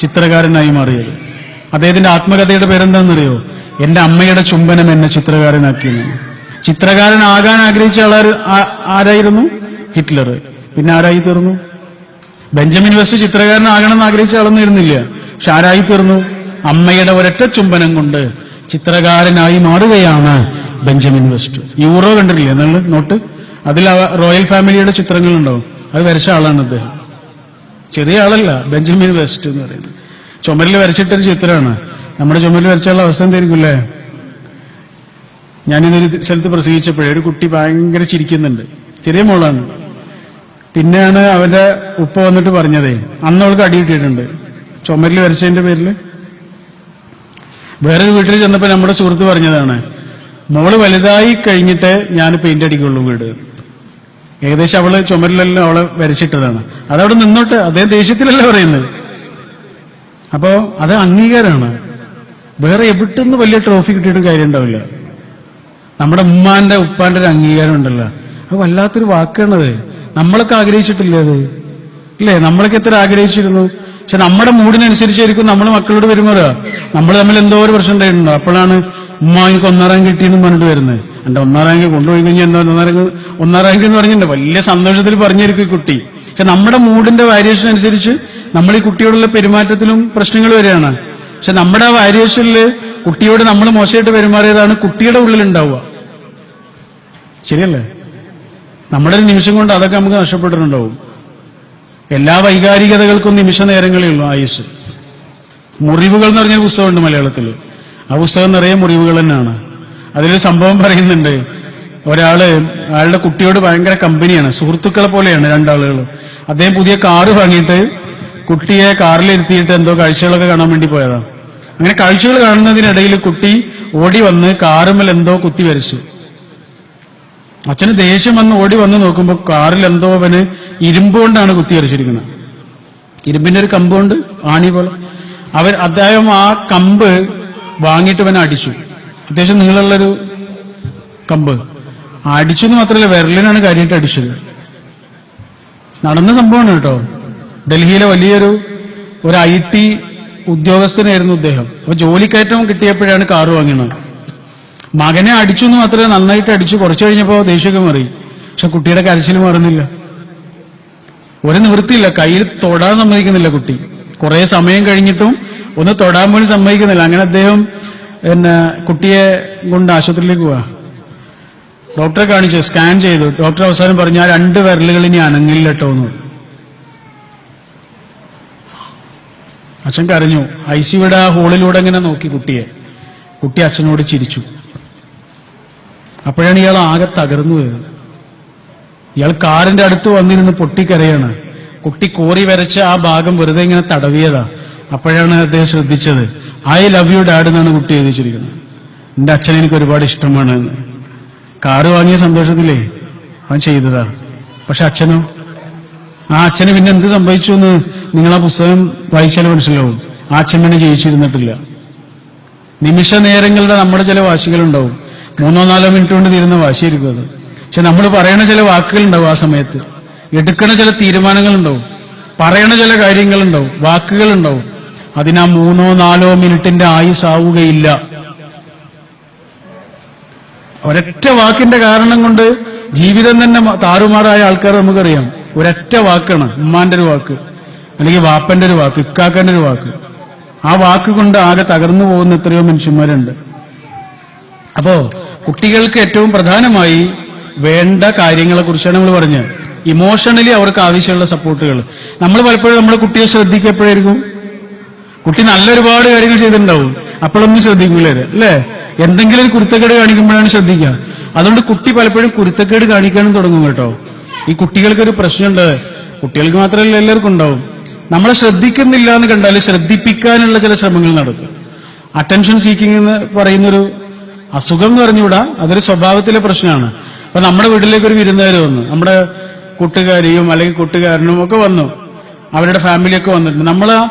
ചിത്രകാരനായി മാറിയത്. അദ്ദേഹത്തിന്റെ ആത്മകഥയുടെ പേരെന്താണെന്നറിയോ? എന്റെ അമ്മയുടെ ചുംബനം എന്നെ ചിത്രകാരനാക്കിയെന്ന്. ചിത്രകാരനാകാൻ ആഗ്രഹിച്ച ആരായിരുന്നു? ഹിറ്റ്ലർ. പിന്നെ ആരായി തീർന്നു? ബെഞ്ചമിൻ വെസ്റ്റ് ചിത്രകാരനാകണമെന്ന് ആഗ്രഹിച്ച ആളൊന്നും ഇരുന്നില്ല. പക്ഷെ ആരായി തീർന്നു? അമ്മയുടെ ഒരൊറ്റ ചുംബനം കൊണ്ട് ചിത്രകാരനായി മാറുകയാണ് ബെഞ്ചമിൻ വെസ്റ്റ്. യൂറോ കണ്ടിട്ടില്ലേ എന്നുള്ള നോട്ട്? അതിൽ റോയൽ ഫാമിലിയുടെ ചിത്രങ്ങളുണ്ടാവും. അത് വരച്ച ആളാണ് അദ്ദേഹം. ചെറിയ ആളല്ല ബെഞ്ചമിൻ വെസ്റ്റ് എന്ന് പറയുന്നത്. ചുമരിൽ വരച്ചിട്ടൊരു ചിത്രമാണ്. നമ്മുടെ ചുമരിൽ വരച്ചുള്ള അവസ്ഥ എന്തായിരിക്കും? ഞാനിതൊരു സ്ഥലത്ത് പ്രസംഗിച്ചപ്പോഴേ ഒരു കുട്ടി ഭയങ്കര ചിരിക്കുന്നുണ്ട്. ചെറിയ മോളാണ്. പിന്നെയാണ് അവന്റെ ഉപ്പ വന്നിട്ട് പറഞ്ഞതേ, അന്ന് അവൾക്ക് അടി കിട്ടിയിട്ടുണ്ട് ചുമരിൽ വരച്ചതിന്റെ പേരിൽ. വേറൊരു വീട്ടിൽ ചെന്നപ്പോ നമ്മുടെ സുഹൃത്ത് പറഞ്ഞതാണ്, മോള് വലുതായി കഴിഞ്ഞിട്ട് ഞാൻ പെയിന്റ് അടിക്കുള്ളൂ വീട്. ഏകദേശം അവള് ചുമരിലെല്ലാം അവളെ വരച്ചിട്ടതാണ്. അതവിടെ നിന്നോട്ടെ, അദ്ദേഹം ദേഷ്യത്തിലല്ല പറയുന്നത്. അപ്പോ അത് അംഗീകാരമാണ്. വേറെ എവിടുന്ന് വലിയ ട്രോഫി കിട്ടിയിട്ടും കാര്യം ഉണ്ടാവില്ല. നമ്മുടെ ഉമ്മാന്റെ ഉപ്പാന്റെ ഒരു അംഗീകാരം ഉണ്ടല്ലോ, അത് വല്ലാത്തൊരു വാക്കാണത്. നമ്മളൊക്കെ ആഗ്രഹിച്ചിട്ടില്ലേ അത്? ഇല്ലേ? നമ്മളൊക്കെ എത്ര ആഗ്രഹിച്ചിരുന്നു. പക്ഷെ നമ്മുടെ മൂഡിനനുസരിച്ചായിരിക്കും നമ്മൾ മക്കളോട് പെരുമാറുക. നമ്മൾ തമ്മിൽ എന്തോ ഒരു പ്രശ്നം ഉണ്ടായിട്ടുണ്ടോ? അപ്പോഴാണ് ഉമ്മ എനിക്ക് 1 റാങ്ക് കിട്ടിയെന്ന് പറഞ്ഞിട്ട് വരുന്നത്. എന്റെ 1 റാങ്ക് കൊണ്ടുപോയി കഴിഞ്ഞാൽ എന്താ 1 റാങ്ക് എന്ന് പറഞ്ഞിട്ടുണ്ട് വലിയ സന്തോഷത്തിൽ പറഞ്ഞിരിക്കും ഈ കുട്ടി. പക്ഷെ നമ്മുടെ മൂഡിന്റെ വാരിയേഷൻ അനുസരിച്ച് നമ്മൾ ഈ കുട്ടിയോടുള്ള പെരുമാറ്റത്തിലും പ്രശ്നങ്ങൾ വരികയാണ്. പക്ഷെ നമ്മുടെ ആ വാരിയേഷനിൽ കുട്ടിയോട് നമ്മൾ മോശമായിട്ട് പെരുമാറിയതാണ് കുട്ടിയുടെ ഉള്ളിൽ ഉണ്ടാവുക. ശരിയല്ലേ? നമ്മുടെ ഒരു നിമിഷം കൊണ്ട് അതൊക്കെ നമുക്ക് നഷ്ടപ്പെട്ടിട്ടുണ്ടാവും. എല്ലാ വൈകാരികതകൾക്കും നിമിഷ നേരങ്ങളേ ഉള്ളൂ ആയുസ്. മുറിവുകൾ എന്ന് പറഞ്ഞൊരു പുസ്തകമുണ്ട് മലയാളത്തിൽ. ആ പുസ്തകം നിറയെ മുറിവുകൾ തന്നെയാണ്. അതിലൊരു സംഭവം പറയുന്നുണ്ട്. അയാളുടെ കുട്ടിയോട് ഭയങ്കര കമ്പനിയാണ്, സുഹൃത്തുക്കളെ പോലെയാണ് രണ്ടാളുകൾ. അദ്ദേഹം പുതിയ കാറ് വാങ്ങിയിട്ട് കുട്ടിയെ കാറിലിരുത്തിയിട്ട് എന്തോ കാഴ്ചകളൊക്കെ കാണാൻ വേണ്ടി പോയതാണ്. അങ്ങനെ കാഴ്ചകൾ കാണുന്നതിനിടയിൽ കുട്ടി ഓടി വന്ന് കാറുമേൽ എന്തോ കുത്തി വരച്ചു. അച്ഛന് ദേഷ്യം വന്ന് ഓടി വന്ന് നോക്കുമ്പോൾ കാറിൽ എന്തോ അവന് ഇരുമ്പ് കൊണ്ടാണ് കുത്തി വരച്ചിരിക്കുന്നത്. ഇരുമ്പിന്റെ ഒരു കമ്പ് കൊണ്ട്, ആണി പോലെ. അദ്ദേഹം ആ കമ്പ് വാങ്ങിയിട്ട് അവനെ അടിച്ചു. അത്യാവശ്യം നീളമുള്ളൊരു കമ്പ് അടിച്ചു എന്ന് മാത്രമല്ല, വിരലിനാണ് കാര്യമായിട്ട് അടിച്ചത്. നടന്ന സംഭവമാണ് കേട്ടോ. ഡൽഹിയിലെ വലിയൊരു IT ഉദ്യോഗസ്ഥനായിരുന്നു അദ്ദേഹം. അപ്പൊ ജോലിക്കയറ്റം കിട്ടിയപ്പോഴാണ് കാറ് വാങ്ങിയത്. മകനെ അടിച്ചു എന്ന് മാത്രമേ, നന്നായിട്ട് അടിച്ചു. കുറച്ചു കഴിഞ്ഞപ്പോ ദേഷ്യമൊക്കെ മാറി. പക്ഷെ കുട്ടിയുടെ കരച്ചിൽ മാറുന്നില്ല. ഒരു നിവൃത്തിയില്ല, കയ്യിൽ തൊടാൻ സമ്മതിക്കുന്നില്ല കുട്ടി. കുറെ സമയം കഴിഞ്ഞിട്ടും ഒന്ന് തൊടാൻ പോലും സമ്മതിക്കുന്നില്ല. അങ്ങനെ അദ്ദേഹം കുട്ടിയെ കൊണ്ട് ആശുപത്രിയിലേക്ക് പോവാ. ഡോക്ടറെ കാണിച്ചു, സ്കാൻ ചെയ്തു. ഡോക്ടർ അവസാനം പറഞ്ഞു, ആ 2 വിരലുകൾ ഇനി അനങ്ങില്ല കേട്ടോ എന്ന്. അച്ഛൻ കരഞ്ഞു. ICUയുടെ ആ ഹോളിലൂടെ ഇങ്ങനെ നോക്കി കുട്ടിയെ. കുട്ടി അച്ഛനോട് ചിരിച്ചു. അപ്പോഴാണ് ഇയാൾ ആകെ തകർന്നു പോയത്. ഇയാൾ കാറിന്റെ അടുത്ത് വന്നിരുന്ന് പൊട്ടിക്കരയാണ്. കുട്ടി കോറി വരച്ച ആ ഭാഗം വെറുതെ ഇങ്ങനെ തടവിയതാ. അപ്പോഴാണ് അദ്ദേഹം ശ്രദ്ധിച്ചത്. I love you ഡാഡ് എന്നാണ് കുട്ടി എഴുതിച്ചിരിക്കുന്നത്. എന്റെ അച്ഛനെ എനിക്ക് ഒരുപാട് ഇഷ്ടമാണ് എന്ന്. കാറ് വാങ്ങിയ സന്തോഷത്തിലേ അവൻ ചെയ്തതാ. പക്ഷെ അച്ഛനോ, ആ അച്ഛന് പിന്നെ എന്ത് സംഭവിച്ചു എന്ന് നിങ്ങൾ ആ പുസ്തകം വായിച്ചാൽ മനസ്സിലാവും. ആ അച്ഛൻ പിന്നെ ജയിച്ചിരുന്നിട്ടില്ല. നിമിഷ നേരങ്ങളുടെ നമ്മുടെ ചില വാശികളുണ്ടാവും. 3-4 മിനിറ്റ് കൊണ്ട് തീരുന്ന വാശിയായിരിക്കും അത്. പക്ഷെ നമ്മൾ പറയണ ചില വാക്കുകളുണ്ടാവും, ആ സമയത്ത് എടുക്കണ ചില തീരുമാനങ്ങളുണ്ടാവും, പറയണ ചില കാര്യങ്ങളുണ്ടാവും, വാക്കുകളുണ്ടാവും. അതിനാ 3-4 മിനിറ്റിന്റെ ആയുസാവുകയില്ല. ഒരൊറ്റ വാക്കിന്റെ കാരണം കൊണ്ട് ജീവിതം തന്നെ താറുമാറായ ആൾക്കാർ നമുക്കറിയാം. ഒരൊറ്റ വാക്കാണ്, ഉമ്മാന്റെ ഒരു വാക്ക്, അല്ലെങ്കിൽ വാപ്പന്റെ ഒരു വാക്ക്, ഇക്കാക്കന്റെ ഒരു വാക്ക്. ആ വാക്ക് കൊണ്ട് ആകെ തകർന്നു പോകുന്ന എത്രയോ മനുഷ്യന്മാരുണ്ട്. അപ്പോ കുട്ടികൾക്ക് ഏറ്റവും പ്രധാനമായി വേണ്ട കാര്യങ്ങളെ കുറിച്ചാണ് നമ്മൾ പറഞ്ഞത്. ഇമോഷണലി അവർക്ക് ആവശ്യമുള്ള സപ്പോർട്ടുകൾ. നമ്മൾ പലപ്പോഴും നമ്മുടെ കുട്ടിയെ ശ്രദ്ധിക്കപ്പോഴായിരിക്കും, കുട്ടി നല്ല ഒരുപാട് കാര്യങ്ങൾ ചെയ്തിട്ടുണ്ടാവും, അപ്പോഴൊന്നും ശ്രദ്ധിക്കില്ല അല്ലേ? എന്തെങ്കിലും ഒരു കുരുത്തക്കേട് കാണിക്കുമ്പോഴാണ് ശ്രദ്ധിക്കുക. അതുകൊണ്ട് കുട്ടി പലപ്പോഴും കുരുത്തക്കേട് കാണിക്കാനും തുടങ്ങും കേട്ടോ. ഈ കുട്ടികൾക്കൊരു പ്രശ്നമുണ്ട്, കുട്ടികൾക്ക് മാത്രമല്ല എല്ലാവർക്കും ഉണ്ടാവും. നമ്മളെ ശ്രദ്ധിക്കുന്നില്ല എന്ന് കണ്ടാൽ ശ്രദ്ധിപ്പിക്കാനുള്ള ചില ശ്രമങ്ങൾ നടത്തും. അറ്റൻഷൻ സീക്കിംഗ് എന്ന് പറയുന്നൊരു അസുഖം എന്ന് പറഞ്ഞുകൂടാ, അതൊരു സ്വഭാവത്തിലെ പ്രശ്നമാണ്. അപ്പൊ നമ്മുടെ വീട്ടിലേക്ക് ഒരു വിരുന്നുകാർ വന്നു, നമ്മുടെ കൂട്ടുകാരിയും അല്ലെങ്കിൽ കൂട്ടുകാരനും ഒക്കെ വന്നു, അവരുടെ ഫാമിലിയൊക്കെ വന്നിട്ടുണ്ട്.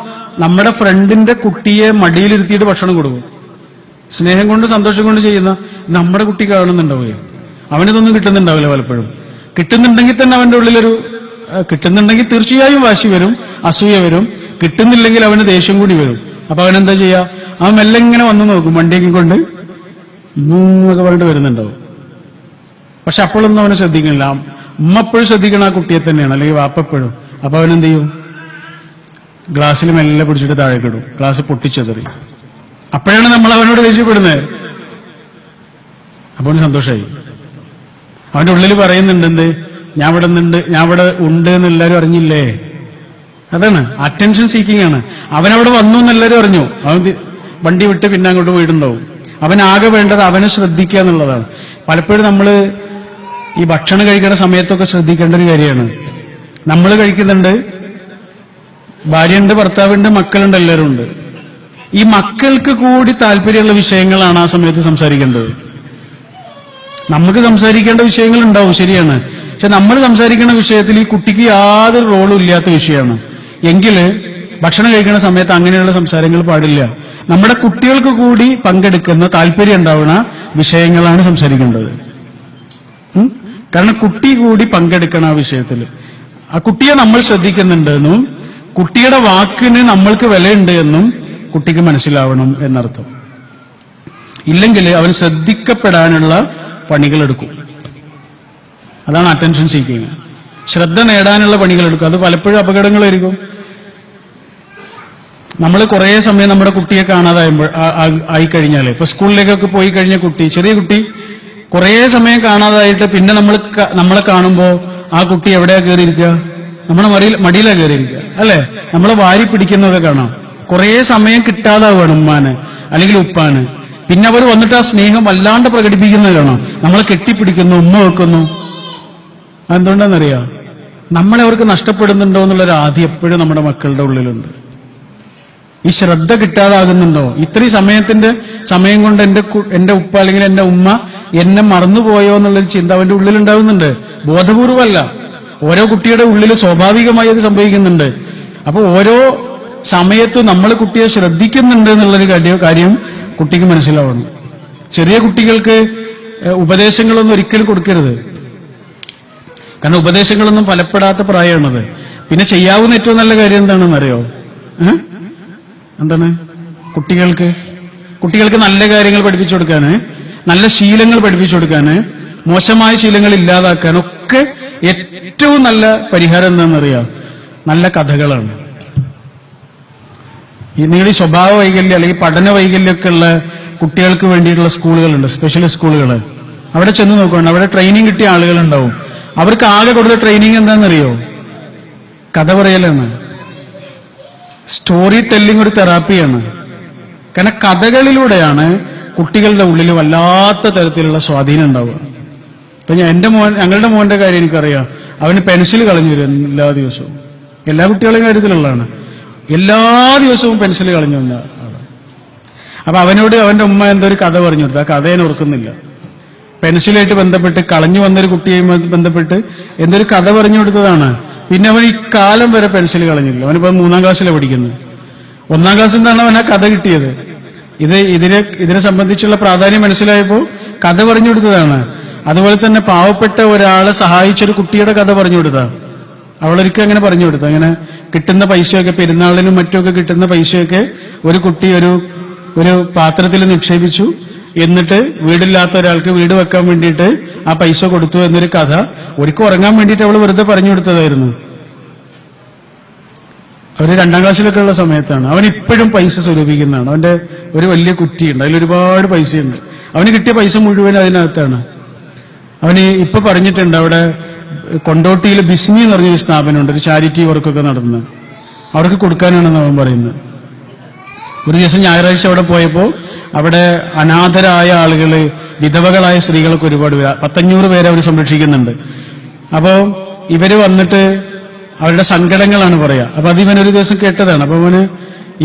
നമ്മുടെ ഫ്രണ്ടിന്റെ കുട്ടിയെ മടിയിലിരുത്തിയിട്ട് ഭക്ഷണം കൊടുക്കും. സ്നേഹം കൊണ്ട് സന്തോഷം കൊണ്ട് ചെയ്യുന്ന നമ്മുടെ കുട്ടി കാണുന്നുണ്ടാവുക. അവനിതൊന്നും കിട്ടുന്നുണ്ടാവില്ല. പലപ്പോഴും കിട്ടുന്നുണ്ടെങ്കിൽ തന്നെ അവന്റെ ഉള്ളിലൊരു കിട്ടുന്നുണ്ടെങ്കിൽ തീർച്ചയായും വാശി വരും, അസൂയ വരും. കിട്ടുന്നില്ലെങ്കിൽ അവന് ദേഷ്യം കൂടി വരും. അപ്പൊ അവനെന്താ ചെയ്യാ? അവൻ മെല്ലെ ഇങ്ങനെ വന്നു നോക്കും, വണ്ടിയൊക്കെ കൊണ്ട് എന്നൊക്കെ പറഞ്ഞിട്ട് വരുന്നുണ്ടാവും. പക്ഷെ അപ്പോഴൊന്നും അവനെ ശ്രദ്ധിക്കണില്ല. ഉമ്മ എപ്പോഴും ശ്രദ്ധിക്കണം ആ കുട്ടിയെ തന്നെയാണ്, അല്ലെങ്കിൽ വാപ്പപ്പോഴും. അപ്പൊ അവനെന്ത് ചെയ്യും? ഗ്ലാസ്സിൽ മെല്ലെ പിടിച്ചിട്ട് താഴേക്കിടും, ഗ്ലാസ് പൊട്ടിച്ചെതറി. അപ്പോഴാണ് നമ്മൾ അവനോട് ദേഷ്യപ്പെടുന്നത്. അപ്പോൾ അവന് സന്തോഷമായി. അവന്റെ ഉള്ളിൽ പറയുന്നുണ്ട്, എന്ത്? ഞാൻ ഇവിടെ ഉണ്ട് എന്ന് എല്ലാവരും അറിഞ്ഞില്ലേ? അതാണ് അറ്റൻഷൻ സീക്കിംഗ് ആണ്. അവനവിടെ വന്നു എന്ന് എല്ലാവരും അറിഞ്ഞു, അവൻ വണ്ടി വിട്ട് പിന്നെ അങ്ങോട്ട് പോയിട്ടുണ്ടാവും. അവനാകെ വേണ്ടത് അവനെ ശ്രദ്ധിക്കുക എന്നുള്ളതാണ്. പലപ്പോഴും നമ്മൾ ഈ ഭക്ഷണം കഴിക്കുന്ന സമയത്തൊക്കെ ശ്രദ്ധിക്കേണ്ട ഒരു കാര്യമാണ്. നമ്മൾ കഴിക്കുന്നുണ്ട്, ഭാര്യയുണ്ട്, ഭർത്താവുണ്ട്, മക്കളുണ്ട്, എല്ലാവരും ഉണ്ട്. ഈ മക്കൾക്ക് കൂടി താല്പര്യമുള്ള വിഷയങ്ങളാണ് ആ സമയത്ത് സംസാരിക്കേണ്ടത്. നമുക്ക് സംസാരിക്കേണ്ട വിഷയങ്ങൾ ഉണ്ടാവും, ശരിയാണ്. പക്ഷെ നമ്മൾ സംസാരിക്കുന്ന വിഷയത്തിൽ ഈ കുട്ടിക്ക് യാതൊരു റോളും ഇല്ലാത്ത വിഷയമാണ് എങ്കിൽ ഭക്ഷണം കഴിക്കുന്ന സമയത്ത് അങ്ങനെയുള്ള സംസാരങ്ങൾ പാടില്ല. നമ്മുടെ കുട്ടികൾക്ക് കൂടി പങ്കെടുക്കുന്ന താല്പര്യം ഉണ്ടാവുന്ന വിഷയങ്ങളാണ് സംസാരിക്കേണ്ടത്. കാരണം കുട്ടി കൂടി പങ്കെടുക്കണം ആ വിഷയത്തിൽ. ആ കുട്ടിയെ നമ്മൾ ശ്രദ്ധിക്കുന്നുണ്ടെന്നും കുട്ടിയുടെ വാക്കിന് നമ്മൾക്ക് വിലയുണ്ട് എന്നും കുട്ടിക്ക് മനസ്സിലാവണം എന്നർത്ഥം. ഇല്ലെങ്കിൽ അവൻ ശ്രദ്ധിക്കപ്പെടാനുള്ള പണികളെടുക്കും. അതാണ് അറ്റൻഷൻ സീക്കിങ്. ശ്രദ്ധ നേടാനുള്ള പണികളെടുക്കും. അത് പലപ്പോഴും അപകടങ്ങളായിരിക്കും. നമ്മൾ കുറെ സമയം നമ്മുടെ കുട്ടിയെ കാണാതായുമ്പോൾ ആയിക്കഴിഞ്ഞാൽ, ഇപ്പൊ സ്കൂളിലേക്കൊക്കെ പോയി കഴിഞ്ഞ കുട്ടി, ചെറിയ കുട്ടി കുറെ സമയം കാണാതായിട്ട് പിന്നെ നമ്മളെ കാണുമ്പോ ആ കുട്ടി എവിടെയാ കയറിയിരിക്കുക? നമ്മുടെ മടിയിലാ കയറിയിരിക്കുക അല്ലെ? നമ്മളെ വാരി പിടിക്കുന്നതൊക്കെ കാണാം. കുറെ സമയം കിട്ടാതാവാണ് ഉമ്മാന് അല്ലെങ്കിൽ ഉപ്പാന്. പിന്നെ അവർ വന്നിട്ട് ആ സ്നേഹം വല്ലാണ്ട് പ്രകടിപ്പിക്കുന്നത് കാണാം. നമ്മളെ കെട്ടിപ്പിടിക്കുന്നു, ഉമ്മ വെക്കുന്നു. അതെന്തുകൊണ്ടാണെന്നറിയാം? നമ്മളെ അവർക്ക് നഷ്ടപ്പെടുന്നുണ്ടോ എന്നുള്ളൊരു ആദ്യം എപ്പോഴും നമ്മുടെ മക്കളുടെ ഉള്ളിലുണ്ട്. ഈ ശ്രദ്ധ കിട്ടാതാകുന്നുണ്ടോ? ഇത്രയും സമയം കൊണ്ട് എന്റെ ഉപ്പ അല്ലെങ്കിൽ എന്റെ ഉമ്മ എന്നെ മറന്നുപോയോ എന്നുള്ളൊരു ചിന്ത അവന്റെ ഉള്ളിലുണ്ടാവുന്നുണ്ട്. ബോധപൂർവമല്ല, ഓരോ കുട്ടിയുടെ ഉള്ളിൽ സ്വാഭാവികമായി അത് സംഭവിക്കുന്നുണ്ട്. അപ്പൊ ഓരോ സമയത്തും നമ്മൾ കുട്ടിയെ ശ്രദ്ധിക്കുന്നുണ്ട് എന്നുള്ളൊരു കാര്യം കുട്ടിക്ക് മനസ്സിലാവണം. ചെറിയ കുട്ടികൾക്ക് ഉപദേശങ്ങളൊന്നും ഒരിക്കലും കൊടുക്കരുത്. കാരണം ഉപദേശങ്ങളൊന്നും ഫലപ്പെടാത്ത പ്രായമാണത്. പിന്നെ ചെയ്യാവുന്ന ഏറ്റവും നല്ല കാര്യം എന്താണെന്ന് അറിയോ? എന്താണ്? കുട്ടികൾക്ക് നല്ല കാര്യങ്ങൾ പഠിപ്പിച്ചു കൊടുക്കാന്, നല്ല ശീലങ്ങൾ പഠിപ്പിച്ചു കൊടുക്കാന്, മോശമായ ശീലങ്ങൾ ഇല്ലാതാക്കാനൊക്കെ ഏറ്റവും നല്ല പരിഹാരം എന്താണെന്നറിയാം? നല്ല കഥകളാണ്. നിങ്ങൾ ഈ സ്വഭാവ വൈകല്യം അല്ലെങ്കിൽ പഠന വൈകല്യമൊക്കെ ഉള്ള കുട്ടികൾക്ക് വേണ്ടിയിട്ടുള്ള സ്കൂളുകളുണ്ട്, സ്പെഷ്യൽ സ്കൂളുകൾ. അവിടെ ചെന്ന് നോക്കണം, അവിടെ ട്രെയിനിങ് കിട്ടിയ ആളുകളുണ്ടാവും. അവർക്ക് ആകെ കൊടുത്ത ട്രെയിനിങ് എന്താണെന്നറിയോ? കഥ പറയലാണ്. സ്റ്റോറി ടെല്ലിംഗ് ഒരു തെറാപ്പിയാണ്. കാരണം കഥകളിലൂടെയാണ് കുട്ടികളുടെ ഉള്ളിൽ വല്ലാത്ത തരത്തിലുള്ള സ്വാധീനം ഉണ്ടാവുക. ഇപ്പൊ ഞങ്ങളുടെ മോന്റെ കാര്യം എനിക്കറിയാം. അവന് പെൻസിൽ കളഞ്ഞു വരും എല്ലാ ദിവസവും. എല്ലാ കുട്ടികളുടെയും കാര്യത്തിലുള്ളതാണ്. എല്ലാ ദിവസവും പെൻസിൽ കളഞ്ഞു വന്ന ആള്. അപ്പൊ അവനോട് അവന്റെ ഉമ്മ എന്തോ ഒരു കഥ പറഞ്ഞു കൊടുത്തു. ആ കഥ ഞാൻ ഓർക്കുന്നില്ല. പെൻസിലായിട്ട് ബന്ധപ്പെട്ട് കളഞ്ഞു വന്നൊരു കുട്ടിയുമായി ബന്ധപ്പെട്ട് എന്തൊരു കഥ പറഞ്ഞു കൊടുത്തതാണ്. പിന്നെ അവൻ ഈ കാലം വരെ പെൻസിൽ കളഞ്ഞില്ല. അവനിപ്പോ 3ാം ക്ലാസ്സിലാണ് പഠിക്കുന്നത്. 1ാം ക്ലാസ്സിൽ നിന്നാണ് അവൻ ആ കഥ കിട്ടിയത്. ഇതിനെ സംബന്ധിച്ചുള്ള പ്രാധാന്യം മനസ്സിലായപ്പോൾ കഥ പറഞ്ഞു കൊടുത്തതാണ്. അതുപോലെ തന്നെ പാവപ്പെട്ട ഒരാളെ സഹായിച്ചൊരു കുട്ടിയുടെ കഥ പറഞ്ഞു കൊടുത്ത അവളൊരിക്കലും അങ്ങനെ പറഞ്ഞു കൊടുത്തു. അങ്ങനെ കിട്ടുന്ന പൈസയൊക്കെ പെരുന്നാളിനും മറ്റുമൊക്കെ കിട്ടുന്ന പൈസയൊക്കെ ഒരു കുട്ടി ഒരു പാത്രത്തിൽ നിക്ഷേപിച്ചു. എന്നിട്ട് വീടില്ലാത്ത ഒരാൾക്ക് വീട് വെക്കാൻ വേണ്ടിയിട്ട് ആ പൈസ കൊടുത്തു എന്നൊരു കഥ ഒരിക്കൽ ഉറങ്ങാൻ വേണ്ടിയിട്ട് അവൾ വെറുതെ പറഞ്ഞു കൊടുത്തതായിരുന്നു. അവര് 2ാം ക്ലാസ്സിലൊക്കെ ഉള്ള സമയത്താണ്. അവൻ ഇപ്പോഴും പൈസ സ്വരൂപിക്കുന്നതാണ്. അവന്റെ ഒരു വലിയ കുറ്റിയുണ്ട്, അതിലൊരുപാട് പൈസയുണ്ട്. അവന് കിട്ടിയ പൈസ മുഴുവൻ അതിനകത്താണ്. അവന് ഇപ്പൊ പറഞ്ഞിട്ടുണ്ട്, അവിടെ കൊണ്ടോട്ടിയിൽ ബിസ്മി എന്ന് പറഞ്ഞൊരു സ്ഥാപനമുണ്ട്, ഒരു ചാരിറ്റി വർക്കൊക്കെ നടത്തുന്നത്. അവർക്ക് കൊടുക്കാനാണെന്ന് അവൻ പറയുന്നത്. ഒരു ദിവസം ഞായറാഴ്ച അവിടെ പോയപ്പോ അവിടെ അനാഥരായ ആളുകള്, വിധവകളായ സ്ത്രീകളൊക്കെ ഒരുപാട് പേര്, 500 പേരെ അവർ സംരക്ഷിക്കുന്നുണ്ട്. അപ്പോ ഇവര് വന്നിട്ട് അവരുടെ സങ്കടങ്ങളാണ് പറയാ. അപ്പൊ അത് ഇവനൊരു ദിവസം കേട്ടതാണ്. അപ്പൊ അവന്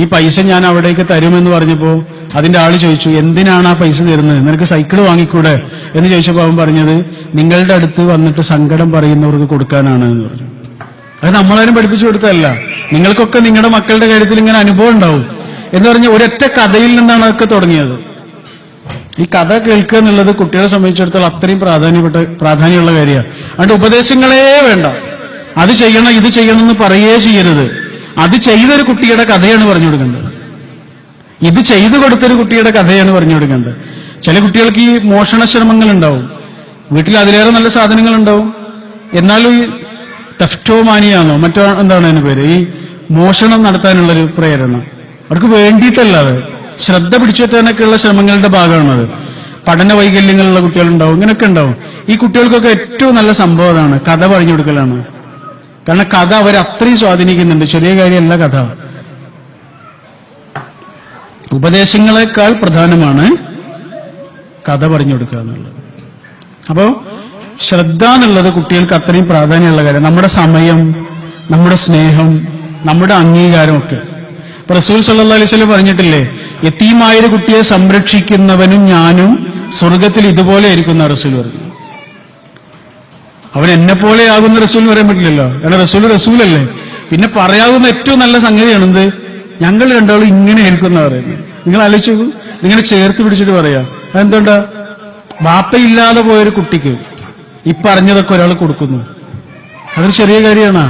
ഈ പൈസ ഞാൻ അവിടേക്ക് തരുമെന്ന് പറഞ്ഞപ്പോ അതിന്റെ ആള് ചോദിച്ചു, എന്തിനാണ് ആ പൈസ തരുന്നത്, നിനക്ക് സൈക്കിൾ വാങ്ങിക്കൂടെ എന്ന് ചോദിച്ചപ്പോ അവൻ പറഞ്ഞത്, നിങ്ങളുടെ അടുത്ത് വന്നിട്ട് സങ്കടം പറയുന്നവർക്ക് കൊടുക്കാനാണ് എന്ന് പറഞ്ഞു. അത് നമ്മളാരും പഠിപ്പിച്ചു കൊടുത്തതല്ല, നിങ്ങൾക്കൊക്കെ നിങ്ങളുടെ മക്കളുടെ കാര്യത്തിൽ ഇങ്ങനെ അനുഭവം ഉണ്ടാവും എന്ന് പറഞ്ഞ് ഒരൊറ്റ കഥയിൽ നിന്നാണ് അതൊക്കെ തുടങ്ങിയത്. ഈ കഥ കേൾക്കുക എന്നുള്ളത് കുട്ടികളെ സംബന്ധിച്ചിടത്തോളം അത്രയും പ്രാധാന്യമുള്ള കാര്യമാണ്. അതുകൊണ്ട് ഉപദേശങ്ങളേ വേണ്ട, അത് ചെയ്യണം ഇത് ചെയ്യണം എന്ന് പറയേ ചെയ്യരുത്. അത് ചെയ്തൊരു കുട്ടിയുടെ കഥയാണ് പറഞ്ഞു കൊടുക്കേണ്ടത്. ഇത് ചെയ്തു കൊടുത്തൊരു കുട്ടിയുടെ കഥയാണ് പറഞ്ഞു കൊടുക്കേണ്ടത്. ചില കുട്ടികൾക്ക് ഈ മോഷണ ശ്രമങ്ങൾ ഉണ്ടാവും, വീട്ടിൽ അതിലേറെ നല്ല സാധനങ്ങൾ ഉണ്ടാവും. എന്നാലും ഈ തഫ്റ്റോമാനിയാണോ മറ്റോ എന്താണ് അതിന് പേര്, ഈ മോഷണം നടത്താനുള്ളൊരു പ്രേരണ അവർക്ക് വേണ്ടിയിട്ടല്ലാതെ ശ്രദ്ധ പിടിച്ചുപറ്റാനൊക്കെയുള്ള ശ്രമങ്ങളുടെ ഭാഗമാണത്. പഠന വൈകല്യങ്ങളുള്ള കുട്ടികളുണ്ടാവും, ഇങ്ങനെയൊക്കെ ഉണ്ടാവും. ഈ കുട്ടികൾക്കൊക്കെ ഏറ്റവും നല്ല സംഭവം അതാണ്, കഥ പറഞ്ഞു കൊടുക്കലാണ്. കാരണം കഥ അവരെ അത്രയും സ്വാധീനിക്കുന്നുണ്ട്. ചെറിയ കാര്യമല്ല കഥ. ഉപദേശങ്ങളെക്കാൾ പ്രധാനമാണ് കഥ പറഞ്ഞു കൊടുക്കുക എന്നുള്ളത്. അപ്പോ ശ്രദ്ധ എന്നുള്ളത് കുട്ടികൾക്ക് അത്രയും പ്രാധാന്യമുള്ള കാര്യം. നമ്മുടെ സമയം, നമ്മുടെ സ്നേഹം, നമ്മുടെ അംഗീകാരമൊക്കെ. റസൂൽ സല്ലല്ലാഹു അലൈഹി വസല്ലം പറഞ്ഞിട്ടില്ലേ, യതീമായൊരു കുട്ടിയെ സംരക്ഷിക്കുന്നവനും ഞാനും സ്വർഗത്തിൽ ഇതുപോലെ ആയിരിക്കുന്ന റസൂൽ പറഞ്ഞു. അവൻ എന്നെ പോലെ ആകുന്ന റസൂൽ പറയാൻ പറ്റില്ലല്ലോ, കാരണം റസൂലല്ലേ. പിന്നെ പറയാവുന്ന ഏറ്റവും നല്ല സംഗതിയാണ് എന്ത്, ഞങ്ങൾ രണ്ടാളും ഇങ്ങനെ ആയിരിക്കുന്ന പറയുന്നത്. നിങ്ങൾ ആലോചിച്ചു, നിങ്ങനെ ചേർത്ത് പിടിച്ചിട്ട് പറയാ. അതെന്തുകൊണ്ടാ, വാപ്പയില്ലാതെ പോയൊരു കുട്ടിക്ക് ഈ പറഞ്ഞതൊക്കെ ഒരാൾ കൊടുക്കുന്നു, അതൊരു ചെറിയ കാര്യമാണ്.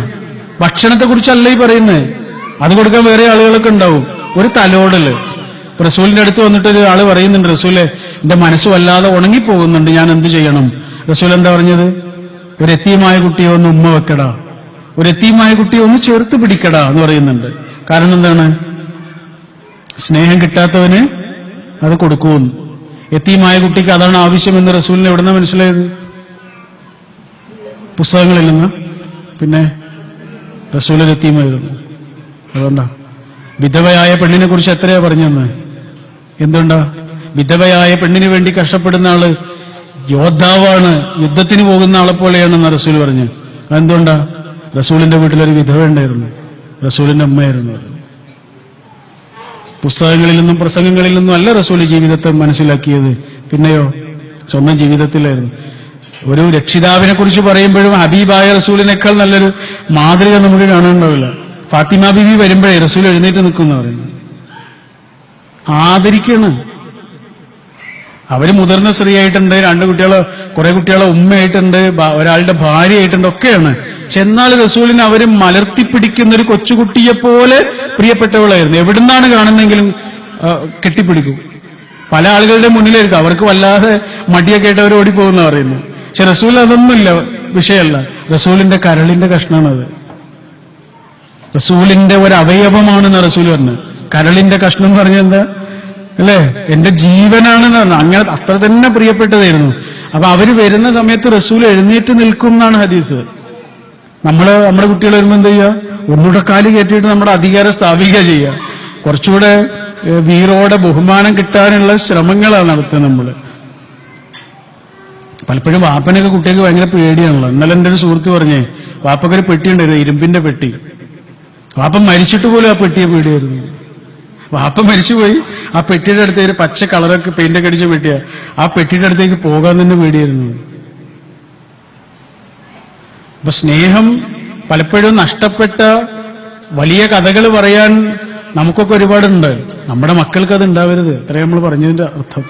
ഭക്ഷണത്തെ കുറിച്ചല്ല ഈ പറയുന്നത്, അത് കൊടുക്കാൻ വേറെ ആളുകളൊക്കെ ഉണ്ടാവും. ഒരു തലോടല്. റസൂലിന്റെ അടുത്ത് വന്നിട്ട് ഒരാള് പറയുന്നുണ്ട്, റസൂലെ എന്റെ മനസ്സ് വല്ലാതെ ഉണങ്ങിപ്പോകുന്നുണ്ട്, ഞാൻ എന്ത് ചെയ്യണം? റസൂൽ എന്താ പറഞ്ഞത്, ഒരു യതീമായ കുട്ടിയെ ഒന്ന് ഉമ്മ വെക്കടാ, ഒരു യതീമായ കുട്ടിയെ ഒന്ന് ചേർത്ത് പിടിക്കടാ എന്ന് പറയുന്നുണ്ട്. കാരണം എന്താണ്, സ്നേഹം കിട്ടാത്തവന് അത് കൊടുക്കുമെന്ന്. യതീമായ കുട്ടിക്ക് അതാണ് ആവശ്യമെന്ന് റസൂലിന് എവിടുന്ന മനസ്സിലായത്? പുസ്തകങ്ങളിൽ നിന്ന്. പിന്നെ റസൂൽ യതീമായിരുന്നു. അതുകൊണ്ടാ വിധവയായ പെണ്ണിനെ കുറിച്ച് എത്രയാ പറഞ്ഞെന്ന്. എന്തുകൊണ്ടാ, വിധവയായ പെണ്ണിന് വേണ്ടി കഷ്ടപ്പെടുന്ന ആള് യോദ്ധാവാണ്, യുദ്ധത്തിന് പോകുന്ന ആളെ പോലെയാണെന്ന് റസൂൽ പറഞ്ഞു. അതെന്തുകൊണ്ടാ, റസൂലിന്റെ വീട്ടിലൊരു വിധവ ഉണ്ടായിരുന്നു, റസൂലിന്റെ അമ്മയായിരുന്നു. പുസ്തകങ്ങളിൽ നിന്നും പ്രസംഗങ്ങളിൽ നിന്നും അല്ല റസൂൽ ജീവിതത്തെ മനസ്സിലാക്കിയത്, പിന്നെയോ സ്വന്തം ജീവിതത്തിലായിരുന്നു. ഒരു രക്ഷിതാവിനെ കുറിച്ച് പറയുമ്പോഴും ഹബീബായ റസൂലിനേക്കാൾ നല്ലൊരു മാതൃക നമുക്ക് കാണാനുണ്ടാവില്ല. ഫാത്തിമ ബീവി വരുമ്പോഴേ റസൂൽ എഴുന്നേറ്റ് നിൽക്കുമെന്ന് പറയുന്നത്, ആദരിക്കാണ്. അവര് മുതിർന്ന സ്ത്രീയായിട്ടുണ്ട്, കുറെ കുട്ടികളെ ഉമ്മയായിട്ടുണ്ട്, ഒരാളുടെ ഭാര്യയായിട്ടുണ്ട്, ഒക്കെയാണ്. പക്ഷെ എന്നാൽ റസൂലിനെ അവര് മലർത്തിപ്പിടിക്കുന്ന ഒരു കൊച്ചുകുട്ടിയെ പോലെ പ്രിയപ്പെട്ടവളായിരുന്നു. എവിടുന്നാണ് കാണുന്നെങ്കിലും കെട്ടിപ്പിടിക്കും. പല ആളുകളുടെ മുന്നിലായിരിക്കും, അവർക്ക് വല്ലാതെ മടിയൊക്കെ ആയിട്ട് അവർ ഓടിപ്പോകുന്ന പറയുന്നു. പക്ഷെ റസൂൽ അതൊന്നുമില്ല, വിഷയമല്ല. റസൂലിന്റെ കരളിന്റെ കഷ്ണമാണത്, റസൂലിന്റെ ഒരു അവയവമാണെന്ന് റസൂൽ പറഞ്ഞത്. കരളിന്റെ കഷ്ണം എന്ന് പറഞ്ഞാൽ എന്താ അല്ലേ, എന്റെ ജീവനാണെന്ന് പറഞ്ഞു. അങ്ങനെ അത്ര തന്നെ പ്രിയപ്പെട്ടതായിരുന്നു. അപ്പൊ അവര് വരുന്ന സമയത്ത് റസൂൽ എഴുന്നേറ്റ് നിൽക്കും എന്നാണ് ഹദീസ്. നമ്മുടെ കുട്ടികൾ വരുമ്പോൾ എന്ത് ചെയ്യുക, ഒന്നുകൂടെ കാല് കയറ്റിയിട്ട് നമ്മുടെ അധികാരം സ്ഥാപിക്കുക ചെയ്യുക. കുറച്ചുകൂടെ വീറോടെ ബഹുമാനം കിട്ടാനുള്ള ശ്രമങ്ങളാണ് നടത്തുന്നത് നമ്മള്. പലപ്പോഴും വാപ്പനൊക്കെ കുട്ടികൾക്ക് ഭയങ്കര പേടിയാണല്ലോ. ഇന്നലെ എന്റെ ഒരു സുഹൃത്ത് പറഞ്ഞേ, വാപ്പക്കൊരു പെട്ടി ഉണ്ടായിരുന്നു, ഇരുമ്പിന്റെ പെട്ടി. വാപ്പ മരിച്ചിട്ട് പോലും ആ പെട്ടിയെ പേടിയായിരുന്നു. വാപ്പ മരിച്ചുപോയി, ആ പെട്ടിയുടെ അടുത്ത് ഒരു പച്ച കളറൊക്കെ പെയിന്റൊക്കെ അടിച്ച പെട്ടിയാ, ആ പെട്ടിയുടെ അടുത്തേക്ക് പോകാൻ തന്നെ പേടിയായിരുന്നു. അപ്പൊ സ്നേഹം പലപ്പോഴും നഷ്ടപ്പെട്ട വലിയ കഥകൾ പറയാൻ നമുക്കൊക്കെ ഒരുപാടുണ്ട്. നമ്മുടെ മക്കൾക്ക് അത് ഉണ്ടാവരുത്. അത്രയും നമ്മൾ പറഞ്ഞതിന്റെ അർത്ഥം.